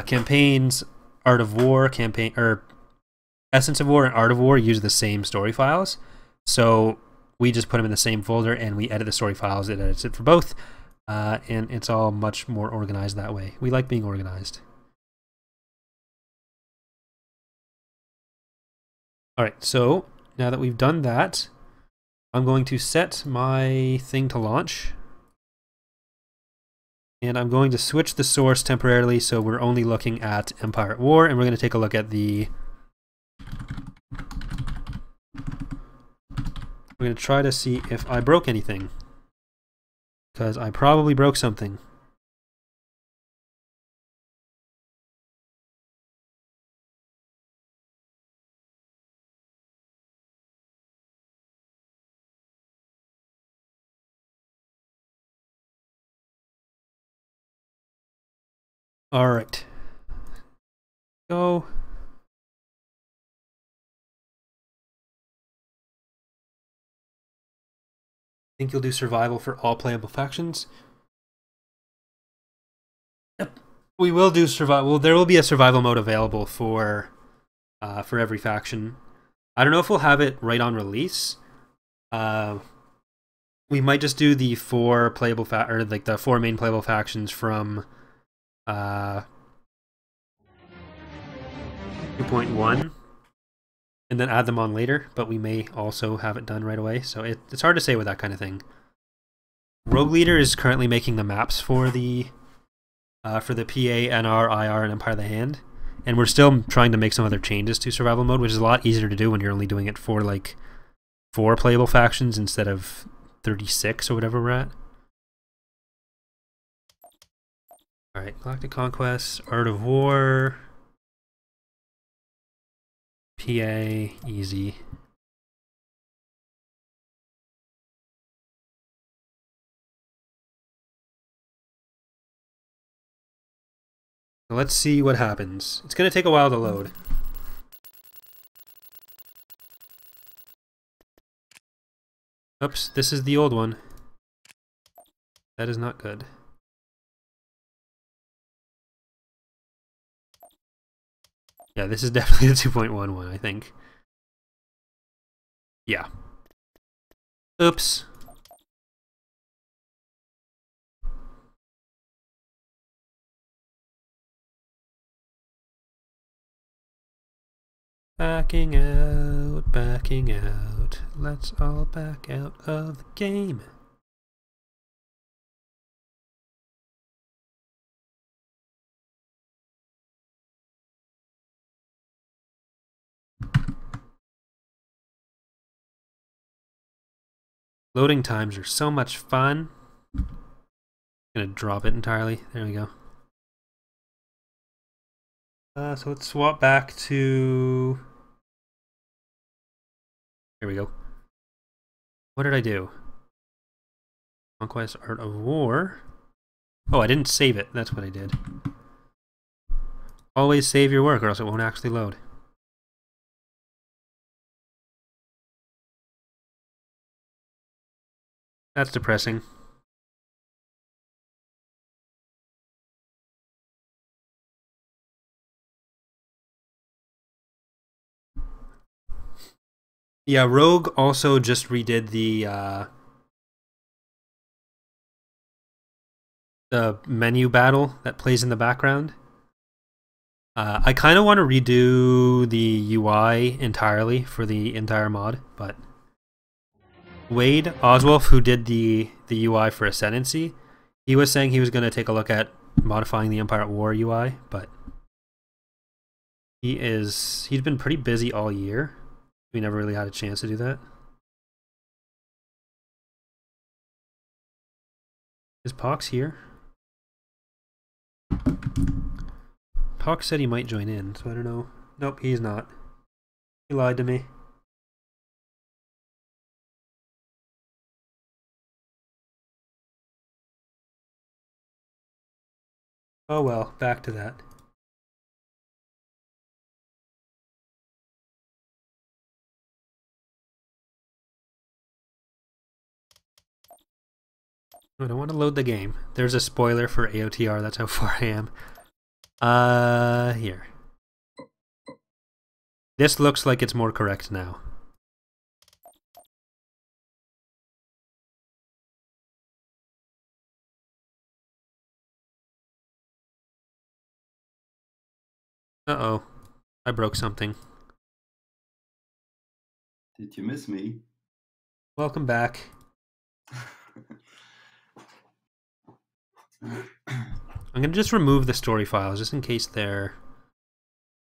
campaigns Art of War, Essence of War and Art of War use the same story files. So we just put them in the same folder and we edit the story files. It edits it for both, and it's all much more organized that way. We like being organized. Alright, so now that we've done that, I'm going to set my thing to launch. And I'm going to switch the source temporarily so we're only looking at Empire at War, and we're going to take a look at the... We're going to try to see if I broke anything, because I probably broke something. All right. Go. Think you'll do survival for all playable factions? Yep. We will do survival. Well, there will be a survival mode available for every faction. I don't know if we'll have it right on release. We might just do the four main playable factions from 2.1 and then add them on later, but we may also have it done right away, so it's hard to say with that kind of thing. Rogue Leader is currently making the maps for the PA, NR, IR, and Empire of the Hand, and we're still trying to make some other changes to survival mode, which is a lot easier to do when you're only doing it for like 4 playable factions instead of 36 or whatever we're at. Alright, Galactic Conquest, Art of War, PA, easy. Let's see what happens. It's going to take a while to load. Oops, this is the old one. That is not good. Yeah, this is definitely the 2.1 one, I think. Yeah. Oops. Backing out, backing out. Let's all back out of the game. Loading times are so much fun. Gonna drop it entirely. There we go. So let's swap back to... Here we go. What did I do? Conquest Art of War. Oh, I didn't save it. That's what I did. Always save your work or else it won't actually load. That's depressing. Yeah, Rogue also just redid the menu battle that plays in the background. I kind of want to redo the UI entirely for the entire mod, but Wade Oswolf, who did the UI for Ascendancy, he was saying he was going to take a look at modifying the Empire at War UI, but he's been pretty busy all year. We never really had a chance to do that. Is Pox here? Pox said he might join in, so I don't know. Nope, he's not. He lied to me. Oh well, back to that. I don't want to load the game. There's a spoiler for AOTR, that's how far I am. Here. This looks like it's more correct now. Uh-oh. I broke something. Did you miss me? Welcome back. I'm gonna just remove the story files just in case they're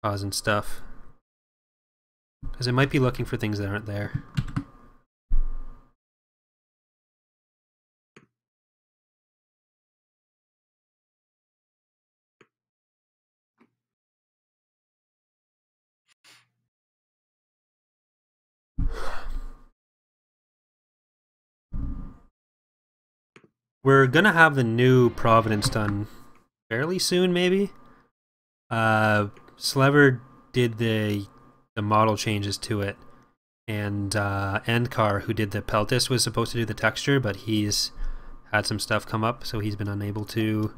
causing stuff. Because it might be looking for things that aren't there. We're gonna have the new Providence done fairly soon, maybe. Slever did the model changes to it, and Endcar, who did the Peltis, was supposed to do the texture, but he's had some stuff come up, so he's been unable to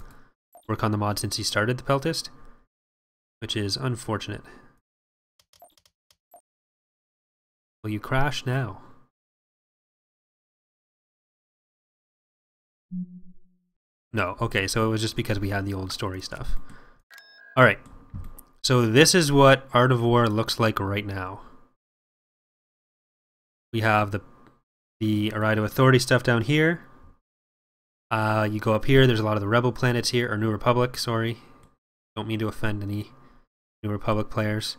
work on the mod since he started the Peltist, which is unfortunate. Will you crash now? No, okay, so it was just because we had the old story stuff. Alright, so this is what Art of War looks like right now. We have the Arido Authority stuff down here. You go up here, there's a lot of the Rebel planets here, or New Republic, sorry. Don't mean to offend any New Republic players.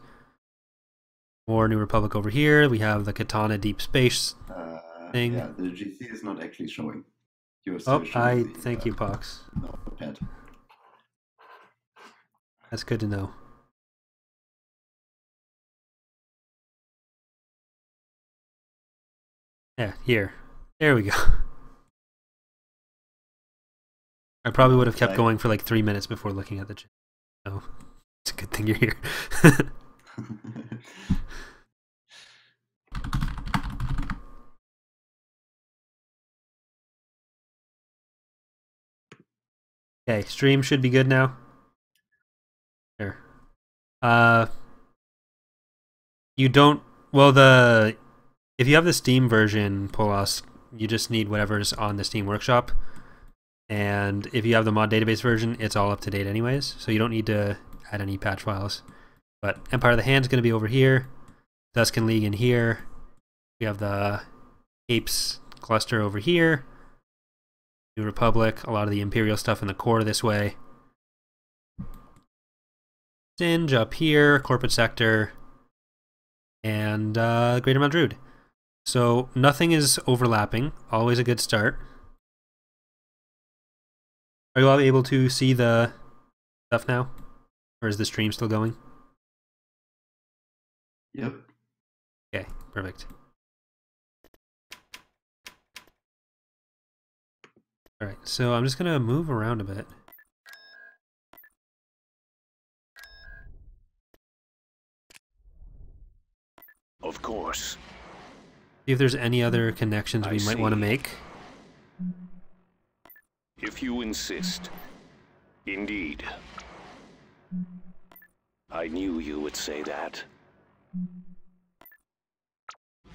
More New Republic over here. We have the Katana Deep Space thing. Yeah, the GC is not actually showing. Oh, thank you, Pox. Notepad. That's good to know. Yeah, here. There we go. I probably would have kept going for like 3 minutes before looking at the chat. So it's a good thing you're here. Okay, stream should be good now. There. You don't, well, if you have the Steam version, Polos, you just need whatever's on the Steam Workshop. And if you have the mod database version, it's all up to date anyways, so you don't need to add any patch files. But Empire of the Hand's going to be over here. Tusken League in here. We have the Capes cluster over here. New Republic, a lot of the Imperial stuff in the core this way. Singe up here, Corporate Sector, and Greater Mount Druid. So nothing is overlapping, always a good start. Are you all able to see the stuff now? Or is the stream still going? Yep. Okay, perfect. Alright, so I'm just gonna move around a bit. Of course. See if there's any other connections we might want to make. If you insist. Indeed. I knew you would say that.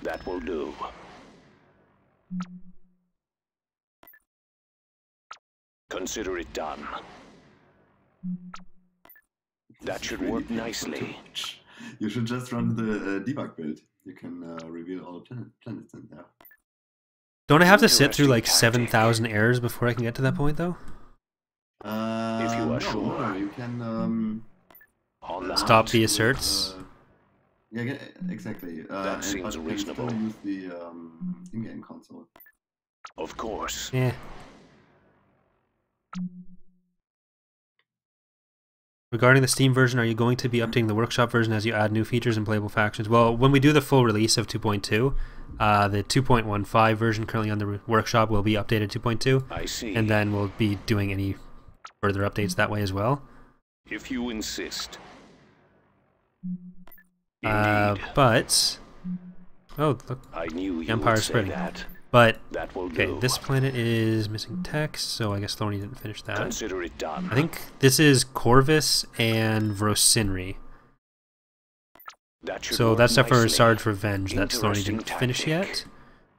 That will do. Consider it done. That should work nicely. You should just run the debug build. You can reveal all the planets in there. Don't I have to sit through like 7,000 errors before I can get to that point, though? If you are sure. No, you can stop the asserts. Yeah, exactly. That seems reasonable. Still use the in-game console. Of course. Yeah. Regarding the Steam version, are you going to be updating the workshop version as you add new features and playable factions? Well, when we do the full release of 2.2, the 2.15 version currently on the workshop will be updated 2.2. I see. And then we'll be doing any further updates that way as well. If you insist. But... Oh, look. I knew you Empire would say spreading. that. But, That will okay, do. this planet is missing text, so I guess Thorny didn't finish that. Consider it done. I think this is Corvus and Vrosinri. That should So work that's stuff for nicely. Sarge Revenge that Thorny Interesting didn't finish tactic. yet.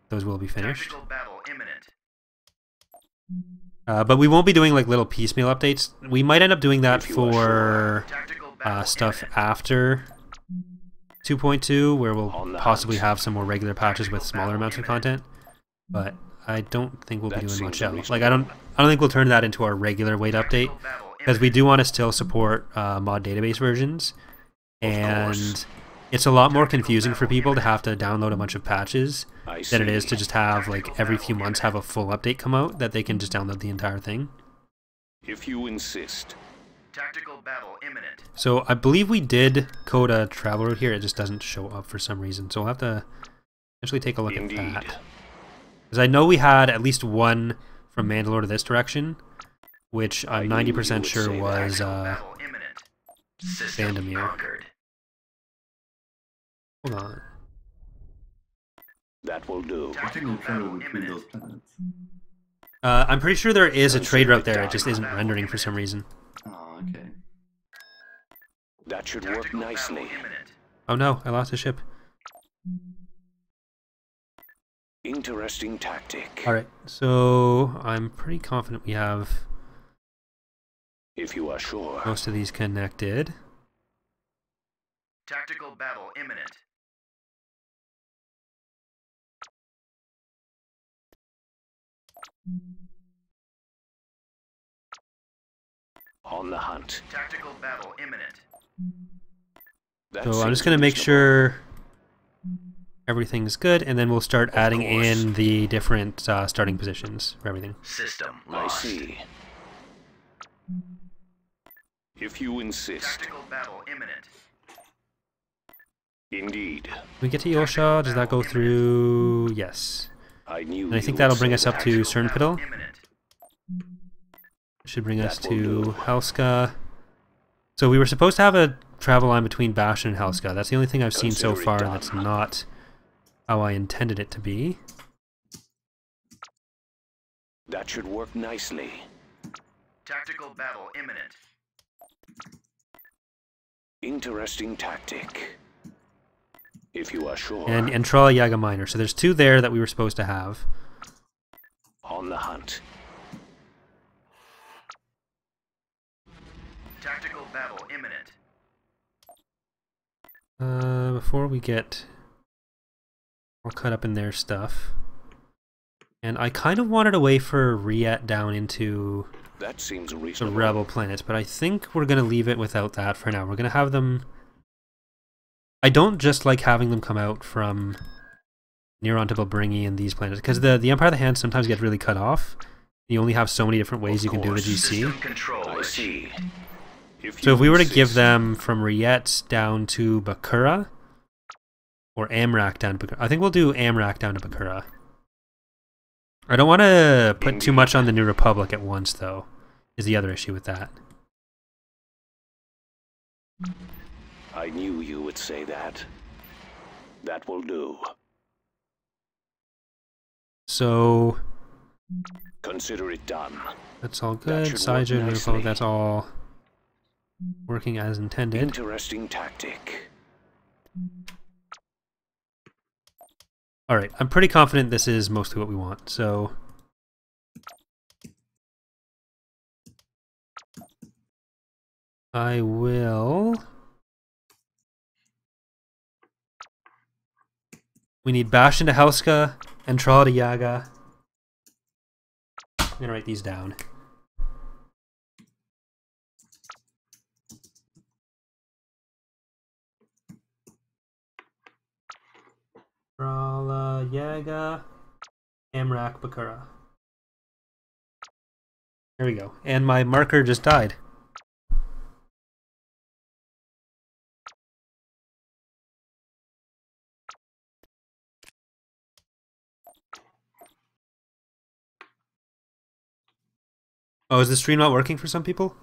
Those will be finished. Tactical battle imminent. But we won't be doing like little piecemeal updates. We might end up doing that If you are for Tactical battle stuff imminent. after 2.2, where we'll On the possibly hunt. have some more regular patches with smaller amounts of content. But I don't think we'll be That doing much seems else. reasonable. Like I don't think we'll turn that into our regular weight update, Tactical battle because we imminent. do want to still support mod database versions, and course. it's a lot more confusing for people to have to download a bunch of patches I than it is see. to just have like every few months have a full update come out that they can just download the entire thing. If you insist. Tactical battle imminent. So I believe we did code a travel route here, it just doesn't show up for some reason, so we'll have to actually take a look Indeed. at that. Because I know we had at least one from Mandalore to this direction, which I'm I knew you 90% would sure say that. was Battle imminent. System Vandermeer. conquered. Hold on. That will do. I think we'll travel between those planets. I'm pretty sure there is a trade route there, it Consider it just isn't rendering for some reason. Oh, okay. That should work Tactical nicely. battle imminent. Oh no, I lost a ship. Interesting tactic. Alright, so I'm pretty confident we have If you are sure. most of these connected. Tactical battle imminent. On the hunt. Tactical battle imminent. That So I'm seems just going to make reasonable. sure everything's good, and then we'll start adding course. in the different starting positions for everything. System I lost. see. If you insist. Tactical battle imminent. Indeed. Can we get to Yolshaw? Does that go through? Yes. I knew And I think you that'll would bring say us up that. to Tactical battle Cernpidal. imminent. Should bring us That will to do. Helska. So we were supposed to have a travel line between Bastion and Helska. That's the only thing I've seen so Consider it far done. that's not how I intended it to be. That should work nicely. Tactical battle imminent. Interesting tactic. If you are sure. And Entrala Yaga Minor. So there's two there that we were supposed to have. On the hunt. Tactical battle imminent. Before we get all cut up in their stuff. And I kind of wanted a way for Riet down into That seems the reasonable. rebel planets, but I think we're going to leave it without that for now. We're going to have them... I don't just like having them come out from Neron to Balbringi and these planets, because the Empire of the Hand sometimes gets really cut off, You only have so many different ways you can do the GC. System control. I see. So if we were to give insist. them from Riet down to Bakura, or Amrak down to Bakura, I think we'll do Amrak down to Bakura. I don't want to put too much on the New Republic at once, though, is the other issue with that. I knew you would say that. That will do. So Consider it done. that's all That good. should work Saija, New nicely. Republic, that's all working as intended. Interesting tactic. Alright, I'm pretty confident this is mostly what we want, so... I will... We need Bastion to Helska, and Trala to Yaga. I'm gonna write these down. Trala, Yaga, Amrak, Bakura. There we go. And my marker just died. Oh, is the stream not working for some people?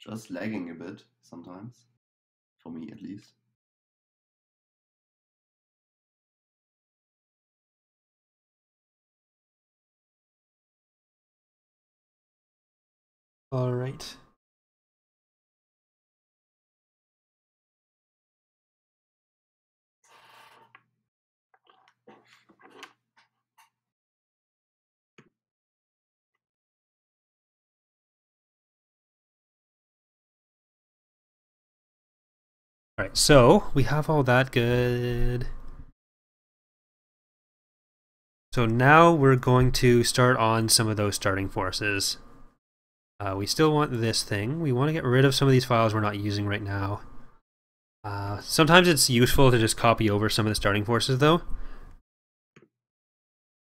Just lagging a bit sometimes. For me, at least. All right. All right, so we have all that good. So now we're going to start on some of those starting forces. We still want this thing. We want to get rid of some of these files we're not using right now. Sometimes it's useful to just copy over some of the starting forces, though.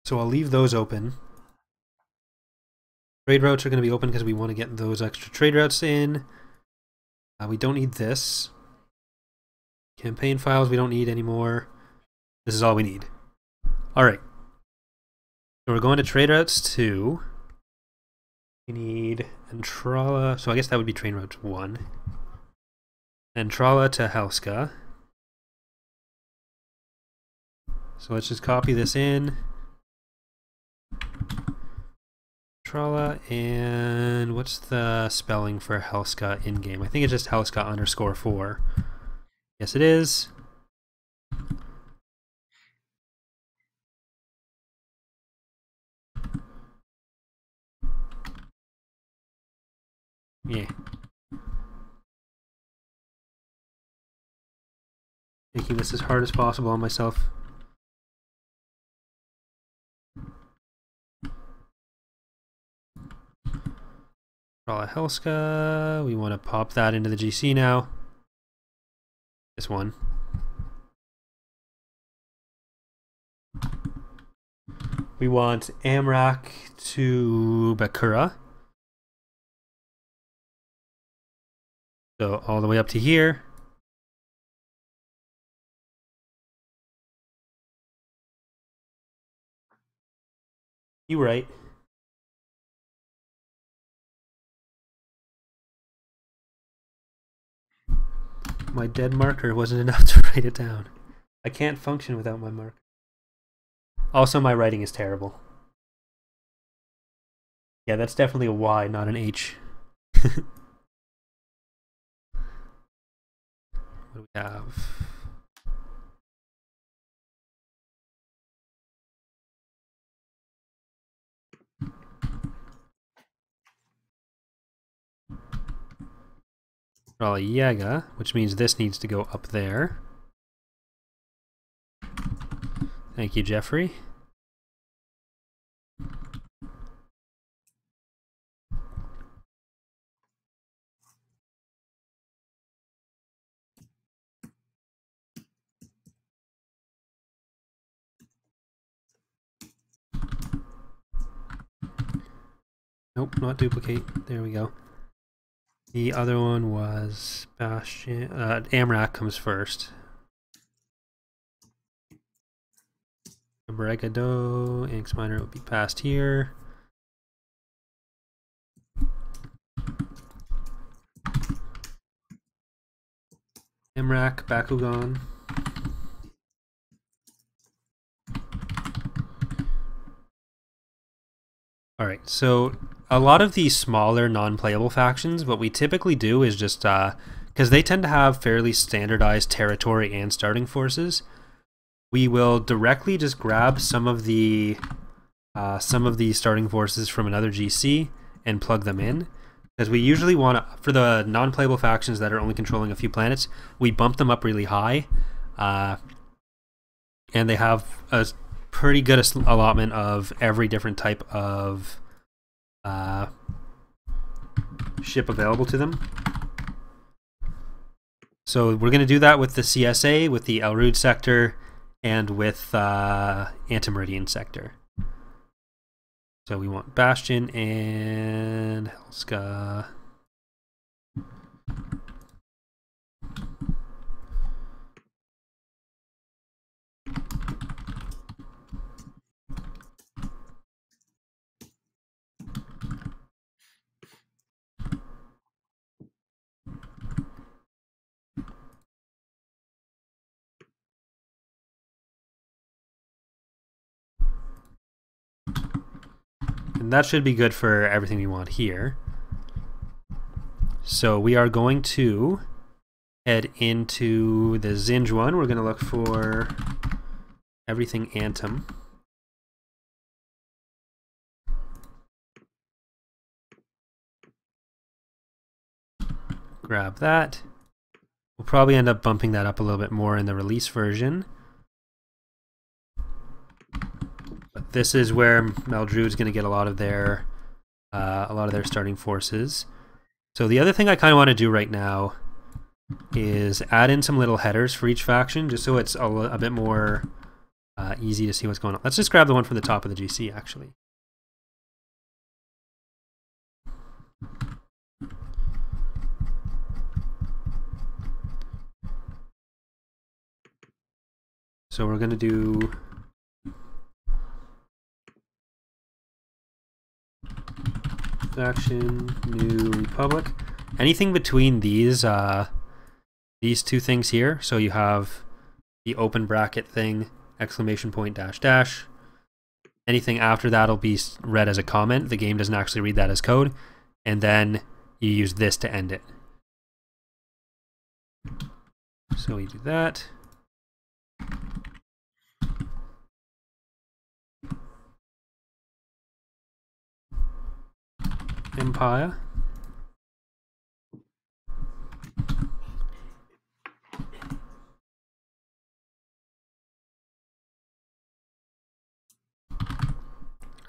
So I'll leave those open. Trade routes are going to be open because we want to get those extra trade routes in. We don't need this. Campaign files we don't need anymore. This is all we need. Alright. So we're going to trade routes 2. We need Antrala. So I guess that would be train route 1. Antrala to Helska. So let's just copy this in. Antrala, and what's the spelling for Helska in game? I think it's just Helska _4. Yes, it is. Yeah. Making this as hard as possible on myself. Trala Helska. We want to pop that into the GC now. This one. We want Amrak to Bakura. So all the way up to here. You were right. My dead marker wasn't enough to write it down. I can't function without my marker. Also, my writing is terrible. Yeah, that's definitely a Y, not an H. What do we have? Raleigh Yaga, which means this needs to go up there. Thank you, Jeffrey. Nope, not duplicate. There we go. The other one was Bastion. Amrak comes first. Bregado, Inks Miner will be passed here. Amrak, Bakugan. Alright, so a lot of these smaller non-playable factions, what we typically do is just, because they tend to have fairly standardized territory and starting forces, we will directly just grab some of the starting forces from another GC and plug them in. Because we usually want to, for the non-playable factions that are only controlling a few planets, we bump them up really high, and they have a pretty good allotment of every different type of ship available to them. So we're going to do that with the CSA, with the Elrude sector, and with Antimeridian sector. So we want Bastion and Helska. And that should be good for everything we want here. So we are going to head into the Zinj one. We're going to look for everything Antim. Grab that. We'll probably end up bumping that up a little bit more in the release version. But this is where Meldrude's going to get a lot of their starting forces. So the other thing I kind of want to do right now is add in some little headers for each faction, just so it's a bit more easy to see what's going on. Let's just grab the one from the top of the GC, actually. So we're going to do faction, New Republic. Anything between these two things here. So you have the open bracket thing, exclamation point dash dash. Anything after that will be read as a comment. The game doesn't actually read that as code. And then you use this to end it. So we do that. Empire.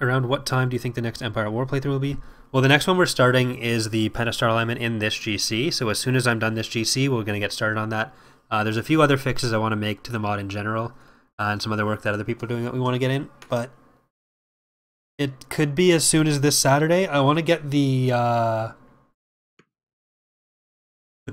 Around what time do you think the next Empire War playthrough will be? Well, the next one we're starting is the Pentastar alignment in this GC, so as soon as I'm done this GC, we're going to get started on that. There's a few other fixes I want to make to the mod in general, and some other work that other people are doing that we want to get in, but it could be as soon as this Saturday. I want to get the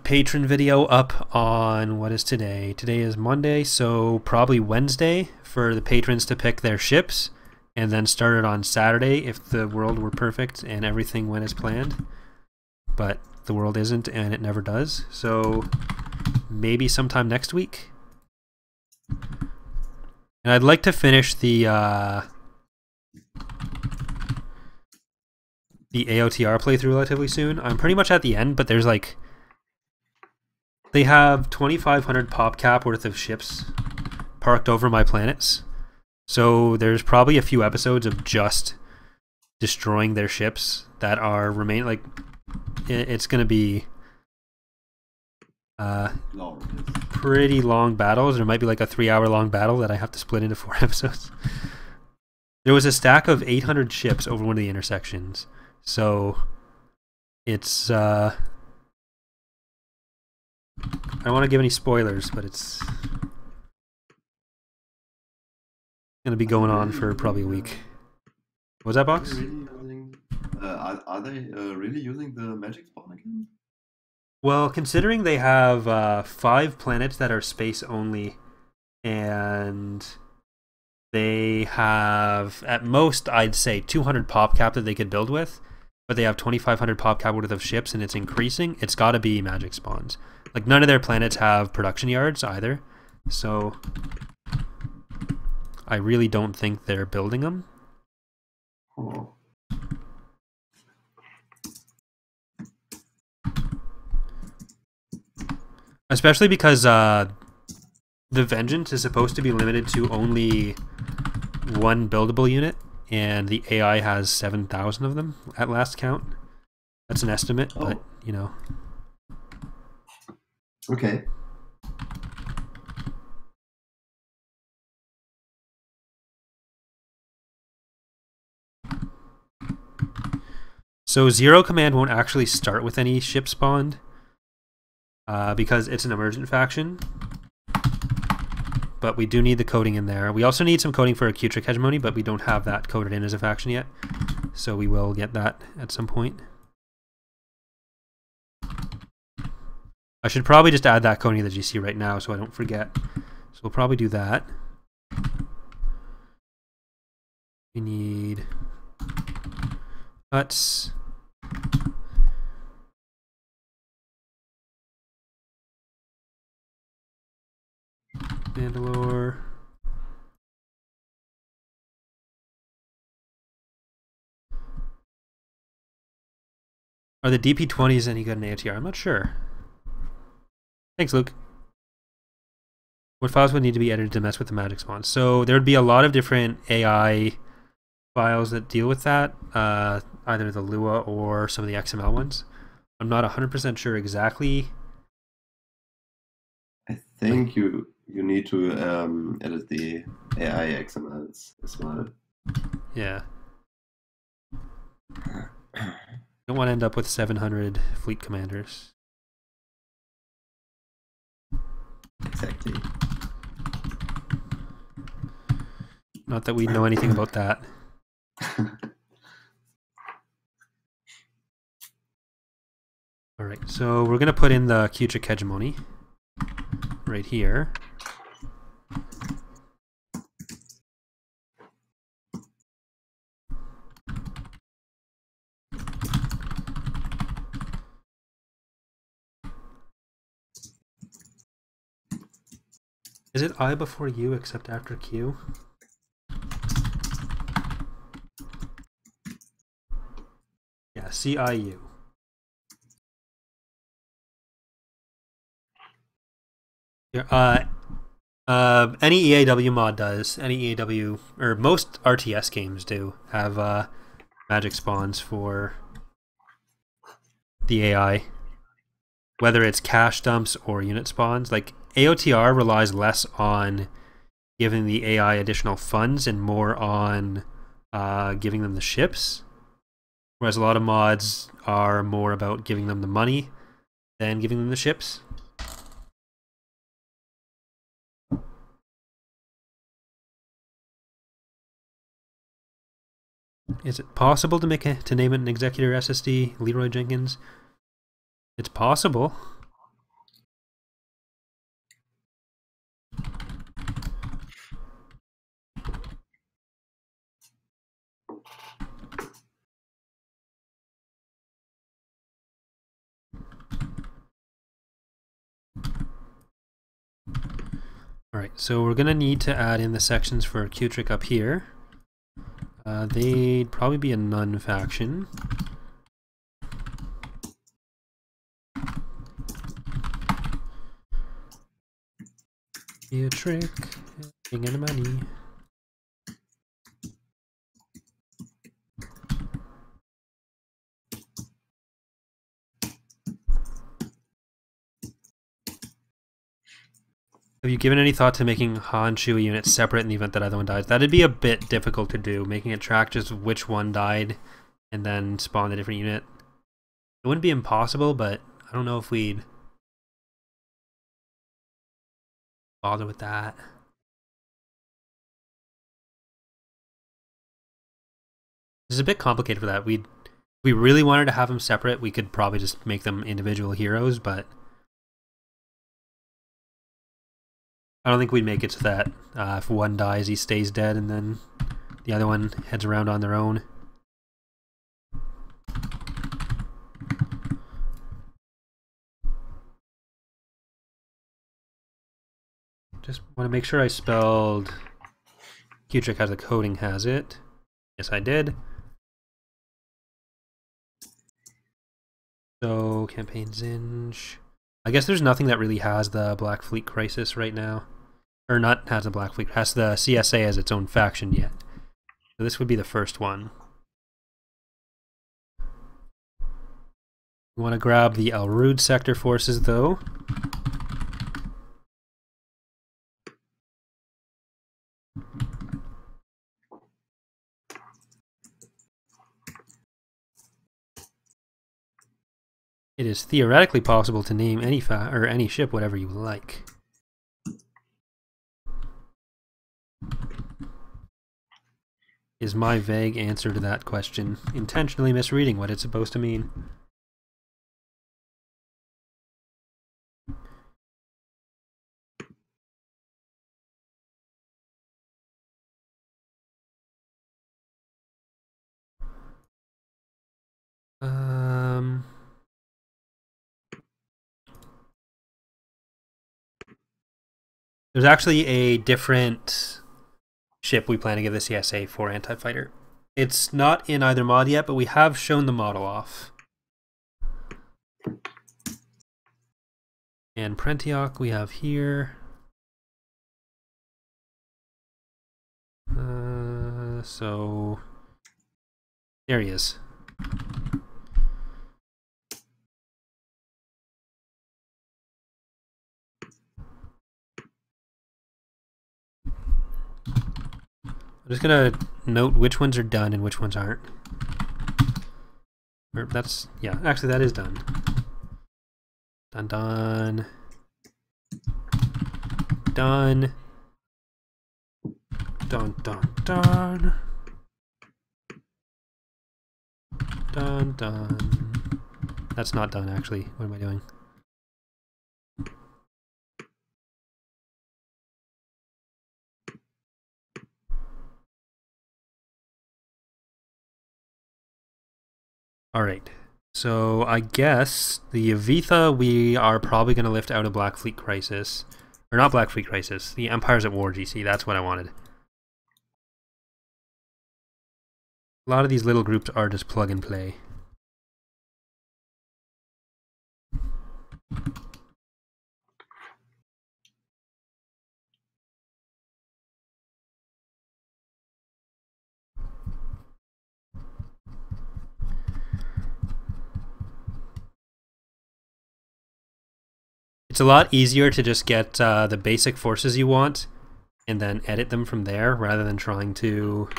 patron video up on, what is today? Today is Monday, so probably Wednesday for the patrons to pick their ships, and then start it on Saturday if the world were perfect and everything went as planned. But the world isn't, and it never does, so maybe sometime next week. And I'd like to finish the AOTR playthrough relatively soon. I'm pretty much at the end, but there's like, they have 2,500 pop cap worth of ships parked over my planets. So there's probably a few episodes of just destroying their ships that are like, it's going to be pretty long battles. There might be like a 3-hour long battle that I have to split into 4 episodes. There was a stack of 800 ships over one of the intersections. So it's I don't want to give any spoilers, but it's going to be going on for probably a week. What was that, Box? Are you really using Are they really using the magic spawn again? Well, considering they have 5 planets that are space only, and they have at most, I'd say, 200 pop cap that they could build with, but they have 2,500 pop cap worth of ships, and it's increasing. It's got to be magic spawns. Like, none of their planets have production yards either, so I really don't think they're building them. Oh. Especially because the Vengeance is supposed to be limited to only 1 buildable unit, and the AI has 7,000 of them at last count. That's an estimate, but, you know. Okay. So Zero Command won't actually start with any ship spawned, because it's an emergent faction. But we do need the coding in there. We also need some coding for a Q-Trick Hegemony, but we don't have that coded in as a faction yet. So we will get that at some point. I should probably just add that coding to the GC right now so I don't forget. So we'll probably do that. We need huts. Mandalore. Are the DP20s any good in AOTR? I'm not sure. Thanks, Luke. What files would need to be edited to mess with the magic spawns? So there would be a lot of different AI files that deal with that, either the Lua or some of the XML ones. I'm not 100% sure exactly. I think you need to edit the AI XMLs as well. Yeah. Don't want to end up with 700 fleet commanders. Exactly. Not that we know anything about that. Alright, so we're going to put in the Q-Trick Hegemony right here. Is it I before U except after Q? Yeah, CIU. Yeah, any EAW mod does. Any EAW, or most RTS games do, have magic spawns for the AI. Whether it's cache dumps or unit spawns. Like, AOTR relies less on giving the AI additional funds and more on giving them the ships. Whereas a lot of mods are more about giving them the money than giving them the ships. Is it possible to name it an Executor SSD, Leroy Jenkins? It's possible. Alright, so we're going to need to add in the sections for Q-Trick up here. They'd probably be a none faction. Q-Trick, getting into money. Have you given any thought to making Han Chewie units separate in the event that either one dies? That'd be a bit difficult to do, making it track just which one died and then spawn a different unit. It wouldn't be impossible, but I don't know if we'd bother with that. This is a bit complicated for that. We'd we really wanted to have them separate, we could probably just make them individual heroes, but I don't think we'd make it so that if one dies, he stays dead, and then the other one heads around on their own. Just want to make sure I spelled Q-Trick as the coding has it. Yes, I did. So, campaign Zinj. I guess there's nothing that really has the Black Fleet Crisis right now. Or not has the Black Fleet, has the CSA as its own faction yet. So this would be the first one. We want to grab the Al Rud sector forces though. It is theoretically possible to name any ship whatever you like. Is my vague answer to that question intentionally misreading what it's supposed to mean? There's actually a different ship we plan to give the CSA for Anti-Fighter. It's not in either mod yet, but we have shown the model off. And Prentiok we have here. So there he is. I'm just gonna note which ones are done and which ones aren't. Or that's, yeah, actually that is done. Done, done. Done. Done, done, done. Done, done. That's not done actually. What am I doing? Alright, so I guess the Avitha we are probably going to lift out of Black Fleet Crisis. Or not Black Fleet Crisis, the Empire's at War GC, that's what I wanted. A lot of these little groups are just plug and play. It's a lot easier to just get the basic forces you want and then edit them from there rather than trying to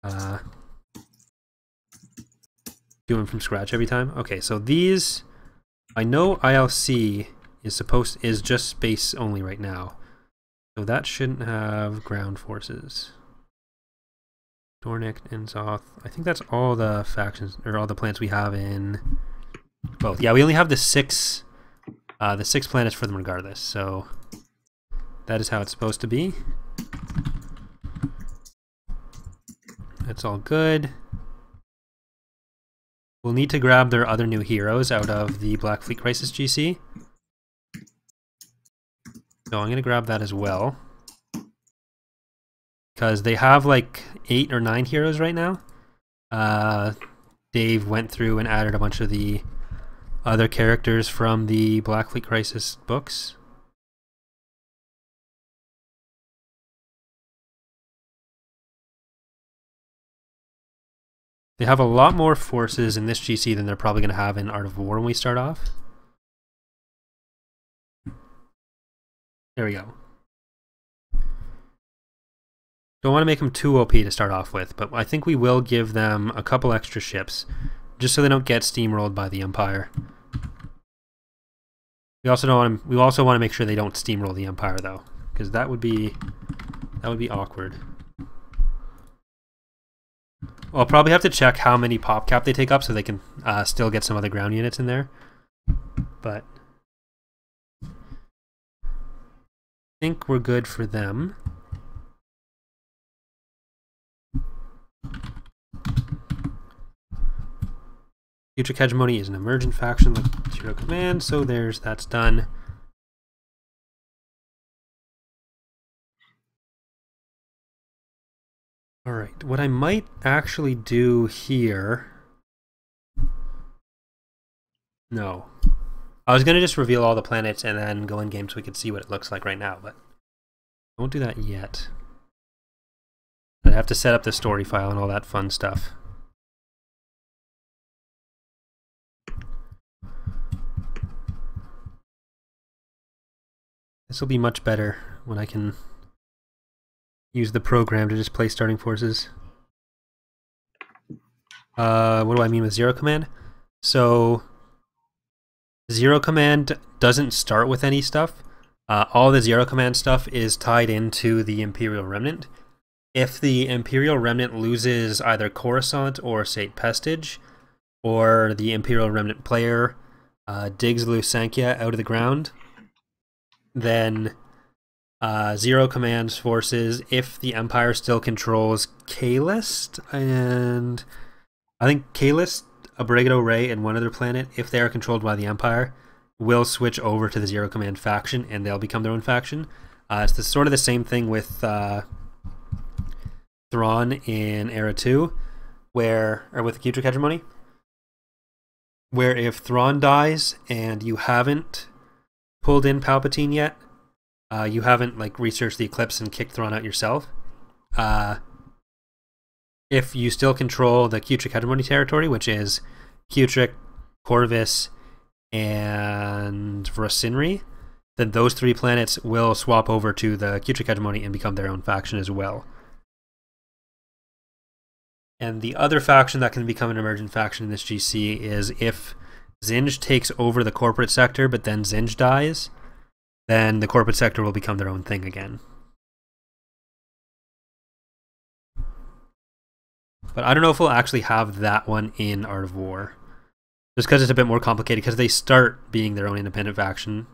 do them from scratch every time. Okay, so these, I know ILC is just space only right now, so that shouldn't have ground forces. Dornick and Zoth. I think that's all the factions or all the planets we have in both. Yeah, we only have the six planets for them regardless, so that is how it's supposed to be. That's all good. We'll need to grab their other new heroes out of the Black Fleet Crisis GC. So I'm going to grab that as well. Because they have like 8 or 9 heroes right now. Dave went through and added a bunch of the other characters from the Black Fleet Crisis books. They have a lot more forces in this GC than they're probably going to have in Art of War when we start off. There we go. Don't want to make them too OP to start off with, but I think we will give them a couple extra ships, just so they don't get steamrolled by the Empire. We also want to make sure they don't steamroll the Empire though, because that would be awkward. I'll probably have to check how many pop cap they take up so they can still get some other ground units in there. But I think we're good for them. Future Hegemony is an emergent faction like Zero Command, so that's done. Alright, what I might actually do here... No. I was going to just reveal all the planets and then go in game so we could see what it looks like right now, but I won't do that yet. I have to set up the story file and all that fun stuff. This will be much better when I can use the program to just play starting forces. What do I mean with Zero Command? So, Zero Command doesn't start with any stuff. All the Zero Command stuff is tied into the Imperial Remnant. If the Imperial Remnant loses either Coruscant or St. Pestage, or the Imperial Remnant player digs Lusankya out of the ground, then Zero Command's forces, if the Empire still controls Kaelist, and I think Kaelist, Abregido Ray, and one other planet, if they are controlled by the Empire, will switch over to the Zero Command faction, and they'll become their own faction. It's sort of the same thing with Thrawn in Era 2, or with Future Hegemony, where if Thrawn dies and you haven't pulled in Palpatine yet, you haven't like researched the Eclipse and kicked Thrawn out yourself, if you still control the Kutric Hegemony territory, which is Kutric, Corvus, and Vrosinri, then those three planets will swap over to the Kutric Hegemony and become their own faction as well. And the other faction that can become an emergent faction in this GC is if Zinj takes over the corporate sector, but then Zinj dies, then the corporate sector will become their own thing again. But I don't know if we'll actually have that one in Art of War. Just because it's a bit more complicated, because they start being their own independent faction,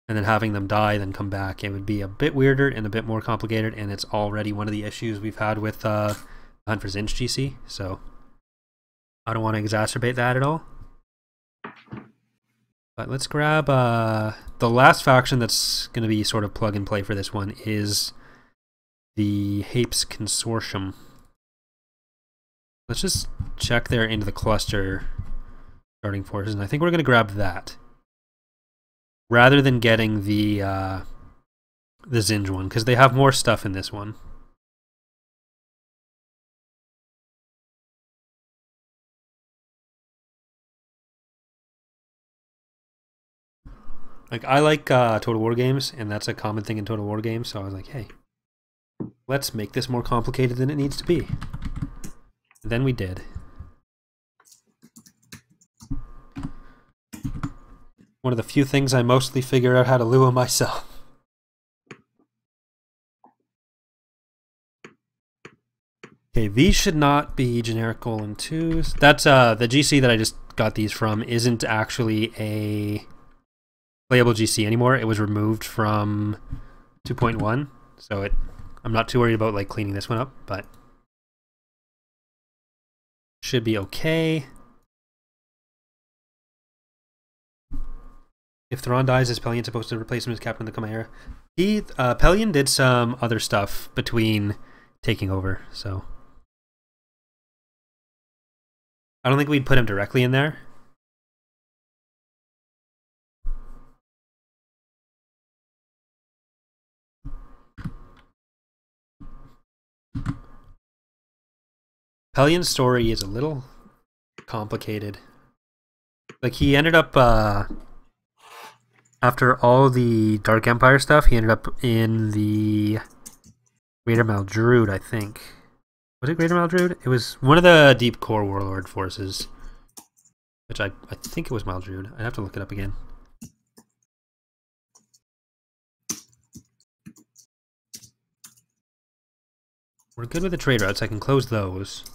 and then having them die, then come back. It would be a bit weirder and a bit more complicated, and it's already one of the issues we've had with Hunt for Zinj GC, so I don't want to exacerbate that at all. But let's grab the last faction that's going to be sort of plug and play for this one is the Capes Consortium. Let's just check there into the cluster starting forces, and I think we're going to grab that rather than getting the Zinj one, because they have more stuff in this one. Like, I like Total War games, and that's a common thing in Total War games, so I was like, hey, let's make this more complicated than it needs to be. And then we did. One of the few things I mostly figure out how to Lua myself. Okay, these should not be generic colon 2s. That's the GC that I just got these from isn't actually a playable GC anymore. It was removed from 2.1, so I'm not too worried about like cleaning this one up, but should be okay. If Thrawn dies, is Pelion supposed to replace him as captain of the Chimera? Pelion did some other stuff between taking over, so I don't think we'd put him directly in there. Pelion's story is a little complicated. Like, he ended up, after all the Dark Empire stuff, he ended up in the Greater Maldrude, I think. Was it Greater Maldrude? It was one of the Deep Core Warlord forces. Which I think it was Maldrude. I'd have to look it up again. We're good with the trade routes. I can close those.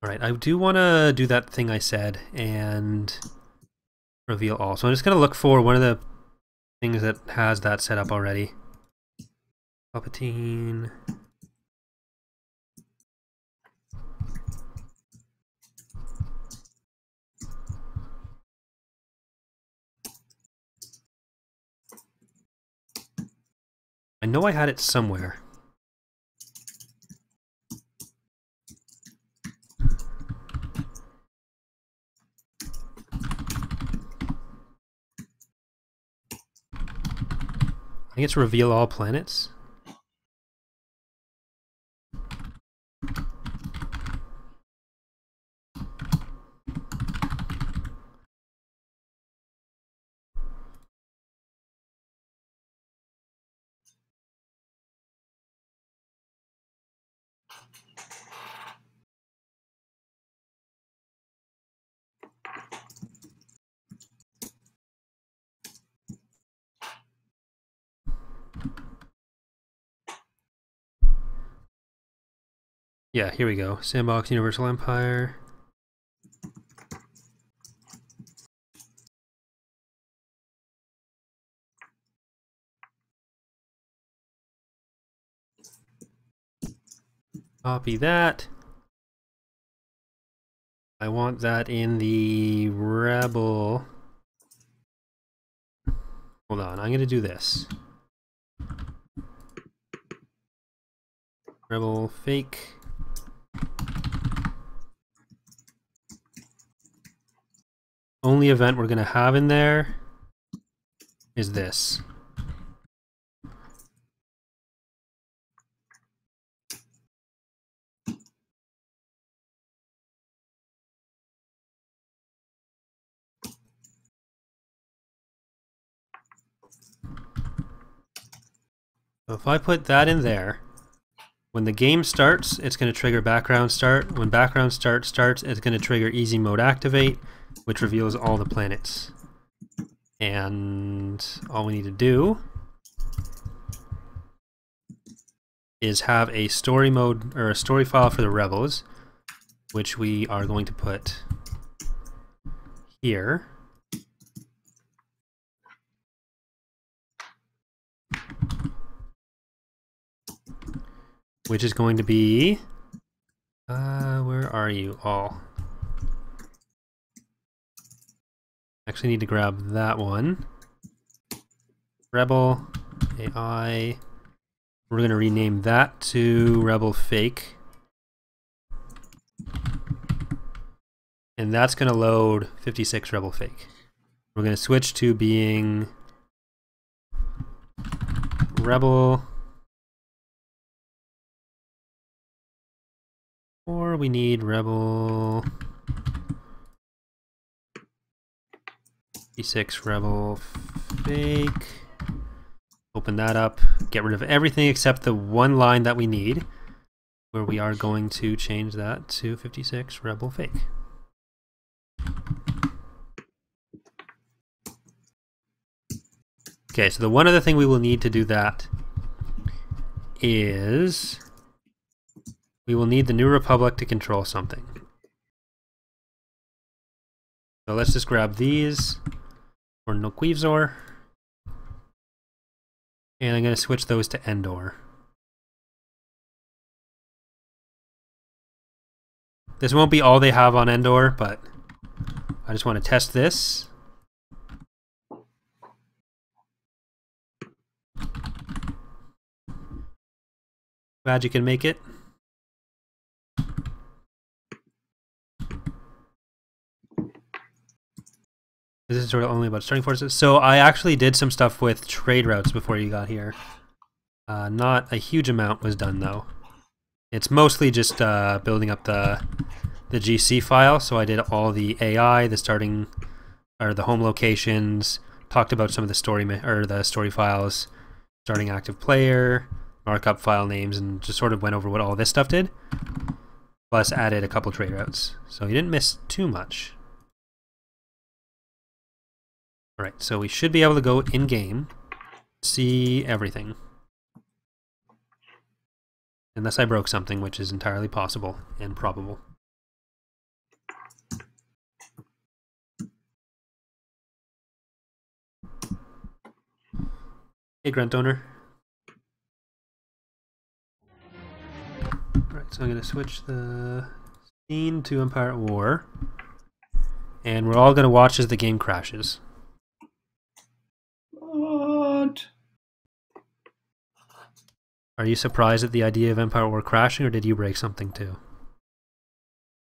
Alright, I do want to do that thing I said and reveal all. So I'm just going to look for one of the things that has that set up already. Palpatine. I know I had it somewhere. I think it's reveal all planets. Yeah, here we go. Sandbox Universal Empire. Copy that. I want that in the Rebel. Hold on, I'm gonna do this. Rebel fake. Only event we're gonna have in there is this. So if I put that in there, when the game starts, it's going to trigger background start. When background start starts, it's going to trigger easy mode activate, which reveals all the planets. And all we need to do is have a story mode or a story file for the rebels, which we are going to put here. Which is going to be, where are you all? Actually need to grab that one. Rebel AI. We're going to rename that to Rebel Fake. And that's going to load 56 Rebel Fake. We're going to switch to being Rebel. Or we need Rebel 56 Rebel Fake. Open that up, get rid of everything except the one line that we need, where we are going to change that to 56 Rebel Fake. Okay, so the one other thing we will need to do that is we will need the New Republic to control something. So let's just grab these for Noquivzor. And I'm going to switch those to Endor. This won't be all they have on Endor, but I just want to test this. Glad you can make it. This is sort of only about starting forces. So I actually did some stuff with trade routes before you got here. Not a huge amount was done though. It's mostly just building up the GC file. So I did all the AI, the starting or the home locations. Talked about some of the story files, starting active player, markup file names, and just sort of went over what all this stuff did. Plus added a couple trade routes. So you didn't miss too much. Alright, so we should be able to go in-game, see everything. Unless I broke something, which is entirely possible and probable. Hey, Grunt Owner. Alright, so I'm going to switch the scene to Empire at War. And we're all going to watch as the game crashes. What? Are you surprised at the idea of Empire at War crashing, or did you break something too?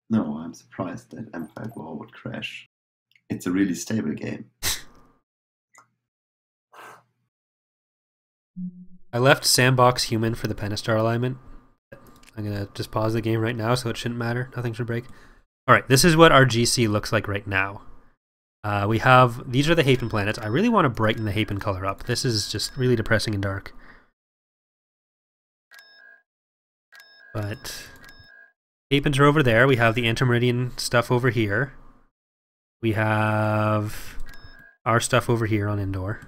No, I'm surprised that Empire at War would crash. It's a really stable game. I left Sandbox Human for the Pentastar alignment. I'm going to just pause the game right now, so it shouldn't matter. Nothing should break. Alright, this is what our GC looks like right now. These are the Hapen planets. I really want to brighten the Hapen color up. This is just really depressing and dark. But Hapens are over there. We have the Intermeridian stuff over here. We have our stuff over here on Endor.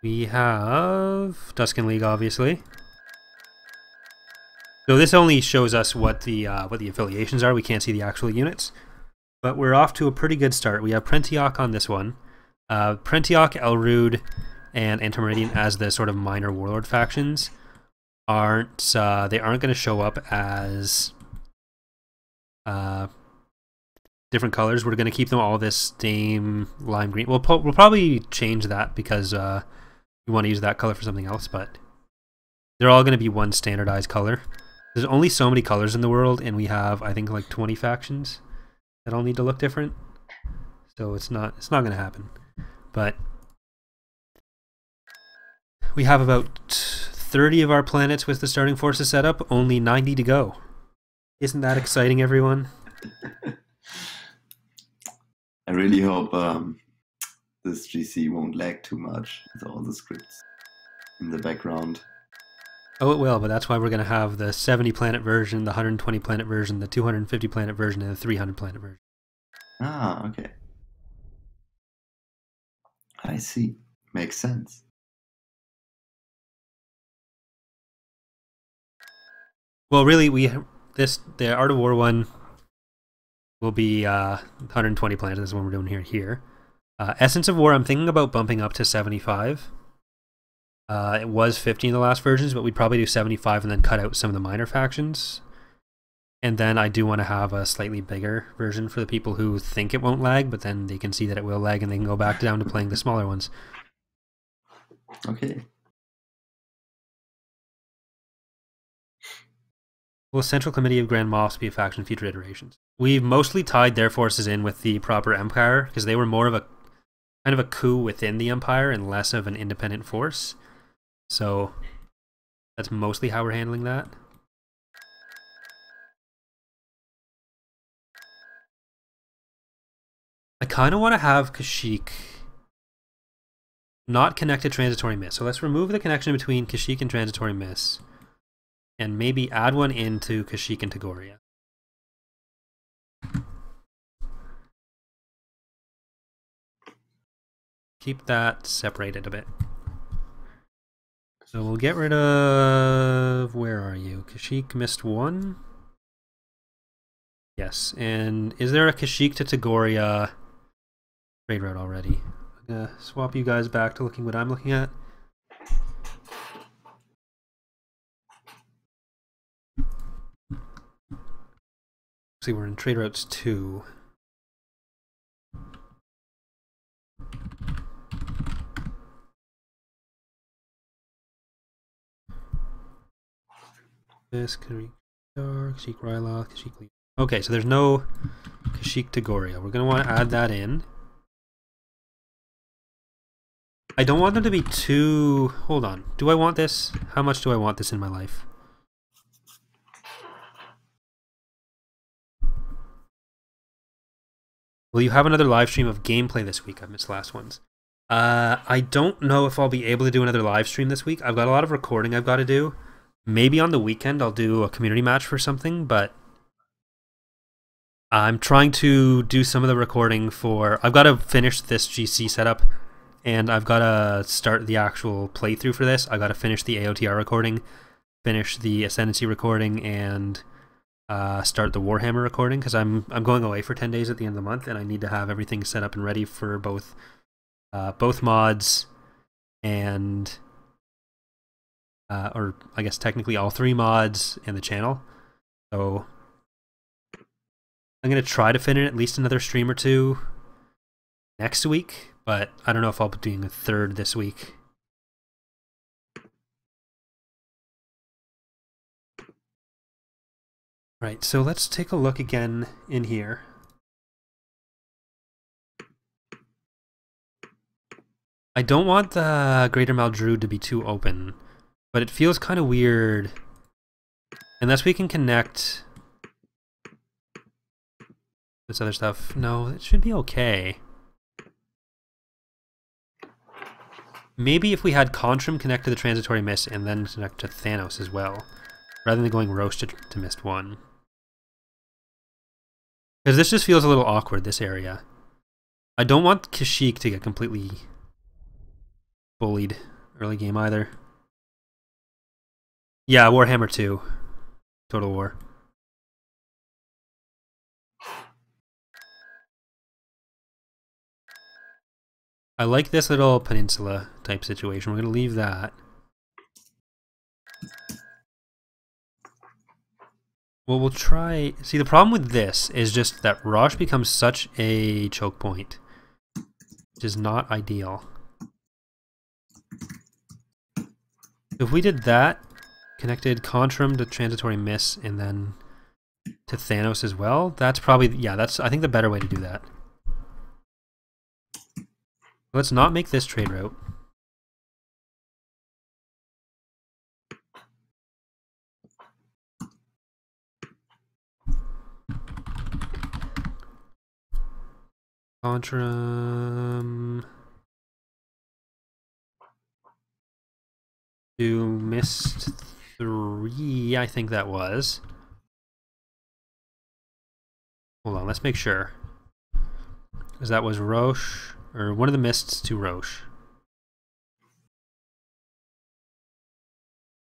We have Tusken League, obviously. So this only shows us what the affiliations are. We can't see the actual units, but we're off to a pretty good start. We have Prentiok on this one. Prentiok, Elrude, and Intermeridian as the sort of minor warlord factions aren't going to show up as different colors. We're going to keep them all this same lime green. We'll probably change that because we want to use that color for something else, but they're all going to be one standardized color. There's only so many colors in the world, and we have, I think, like 20 factions that all need to look different. So it's not going to happen. But we have about 30 of our planets with the starting forces set up, only 90 to go. Isn't that exciting, everyone? I really hope this GC won't lag too much with all the scripts in the background. Oh, it will, but that's why we're going to have the 70 planet version, the 120 planet version, the 250 planet version, and the 300 planet version. Ah, okay. I see. Makes sense. Well, really, the Art of War one will be 120 planets. This is what we're doing here. Essence of War, I'm thinking about bumping up to 75. It was 50 in the last versions, but we'd probably do 75 and then cut out some of the minor factions. And then I do want to have a slightly bigger version for the people who think it won't lag, but then they can see that it will lag and they can go back down to playing the smaller ones. Okay. Will Central Committee of Grand Moffs be a faction in future iterations? We've mostly tied their forces in with the proper Empire, because they were more of a kind of a coup within the Empire and less of an independent force. So that's mostly how we're handling that. I kind of want to have Kashyyyk not connect to Transitory Miss. So let's remove the connection between Kashyyyk and Transitory Miss and maybe add one into Kashyyyk and Tagoria. Keep that separated a bit. So we'll get rid of... Where are you? Kashyyyk missed one? Yes, and is there a Kashyyyk to Tagoria trade route already? I'm gonna swap you guys back to looking what I'm looking at. See, we're in trade routes 2. This Kashyyyk Dark, Kashyyyk Ryloth, Kashyyyk Leaf. Okay, so there's no Kashyyyk Tagoria. We're gonna want to add that in. I don't want them to be too... Hold on. Do I want this? How much do I want this in my life? Will you have another live stream of gameplay this week? I missed last ones. I don't know if I'll be able to do another live stream this week. I've got a lot of recording I've got to do. Maybe on the weekend I'll do a community match for something, but I'm trying to do some of the recording for... I've got to finish this GC setup, and I've got to start the actual playthrough for this. I've got to finish the AOTR recording, finish the Ascendancy recording, and start the Warhammer recording, because I'm going away for 10 days at the end of the month, and I need to have everything set up and ready for both mods and or I guess technically all 3 mods and the channel. So I'm gonna try to fit in at least another stream or 2 next week, but I don't know if I'll be doing a 3rd this week. Right, so let's take a look again in here. I don't want the Greater Maldrude to be too open, but it feels kind of weird. Unless we can connect this other stuff. No, it should be okay. Maybe if we had Contrim connect to the Transitory Mist and then connect to Thanos as well, rather than going Roche to Mist 1. Because this just feels a little awkward, this area. I don't want Kashyyyk to get completely bullied early game either. Yeah, Warhammer 2. Total War. I like this little peninsula type situation. We're going to leave that. Well, we'll try... See, the problem with this is just that Roche becomes such a choke point, which is not ideal. If we did that, connected Contrim to Transitory Mist and then to Thanos as well, that's probably... Yeah, that's, I think, the better way to do that. Let's not make this trade route. Contrim to Mist 3, I think that was. Hold on, let's make sure. Because that was Roche, or one of the Mists to Roche.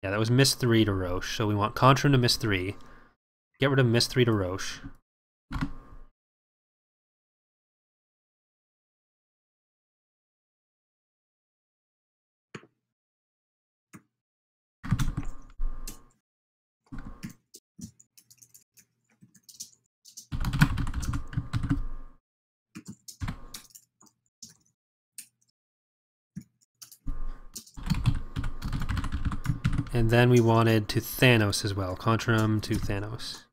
Yeah, that was Mist 3 to Roche, so we want Contrim to Mist 3. Get rid of Mist 3 to Roche. And then we wanted to Thanos as well. Contrim to Thanos.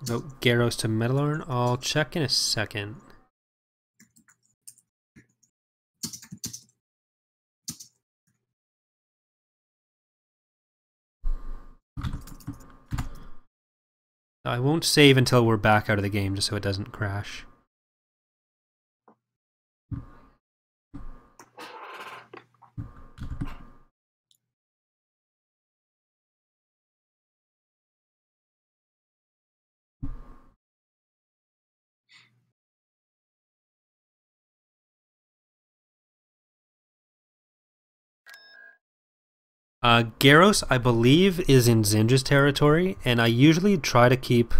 About Garros to Metalorn, I'll check in a second. I won't save until we're back out of the game, just so it doesn't crash. Garros, I believe, is in Zinj's territory, and I usually try to keep...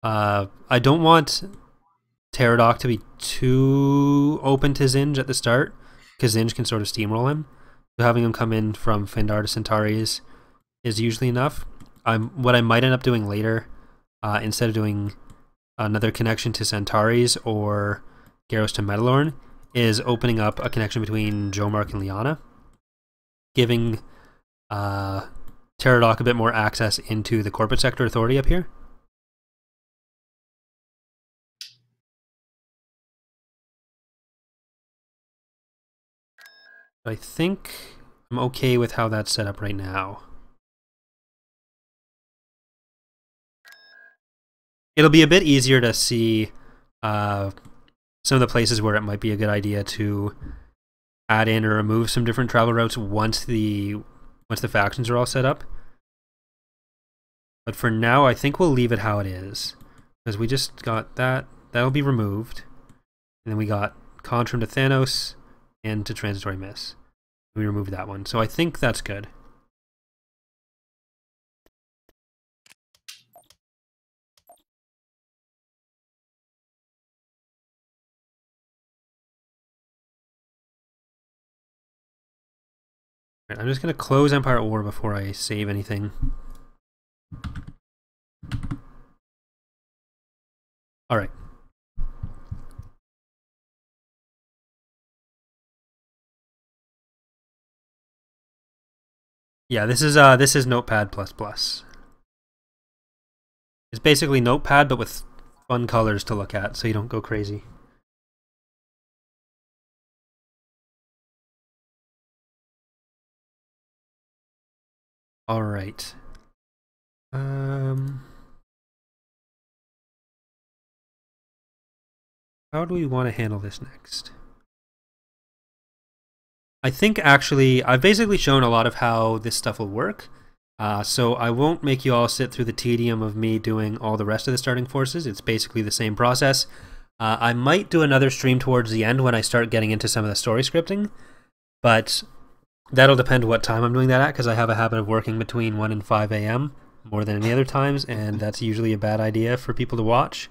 I don't want Pterodok to be too open to Zinj at the start, because Zinj can sort of steamroll him. So having him come in from Fendar to Centauri's is usually enough. What I might end up doing later, instead of doing another connection to Centauri's or Garros to Metalorn, is opening up a connection between Jomark and Liana, giving Pterodok a bit more access into the corporate sector authority up here. I think I'm okay with how that's set up right now. It'll be a bit easier to see some of the places where it might be a good idea to add in or remove some different travel routes once the factions are all set up. But for now, I think we'll leave it how it is, because we just got that. That'll be removed, and then we got Contrum to Thanos and to Transitory Miss. We removed that one, so I think that's good. Right, I'm just going to close Empire at War before I save anything. Alright. Yeah, this is Notepad++. It's basically Notepad, but with fun colors to look at, so you don't go crazy. All right. How do we want to handle this next? I think actually I've basically shown a lot of how this stuff will work. So I won't make you all sit through the tedium of me doing all the rest of the starting forces. It's basically the same process. I might do another stream towards the end when I start getting into some of the story scripting, but that'll depend what time I'm doing that at, because I have a habit of working between 1 and 5 a.m. more than any other times, and that's usually a bad idea for people to watch.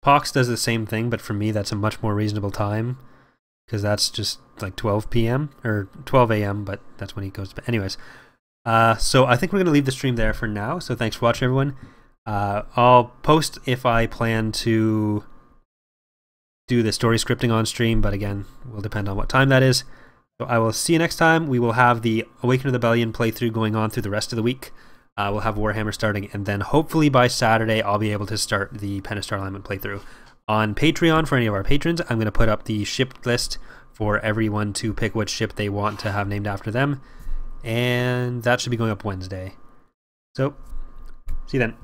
Pox does the same thing, but for me that's a much more reasonable time, because that's just like 12 p.m. or 12 a.m., but that's when he goes to bed. Anyways, so I think we're going to leave the stream there for now, so thanks for watching, everyone. I'll post if I plan to do the story scripting on stream, but again, will depend on what time that is. So I will see you next time. We will have the Awaken of the Rebellion playthrough going on through the rest of the week. We'll have Warhammer starting, and then hopefully by Saturday I'll be able to start the Pen of Star Alignment playthrough. On Patreon, for any of our patrons, I'm going to put up the ship list for everyone to pick which ship they want to have named after them, and that should be going up Wednesday. So, see you then.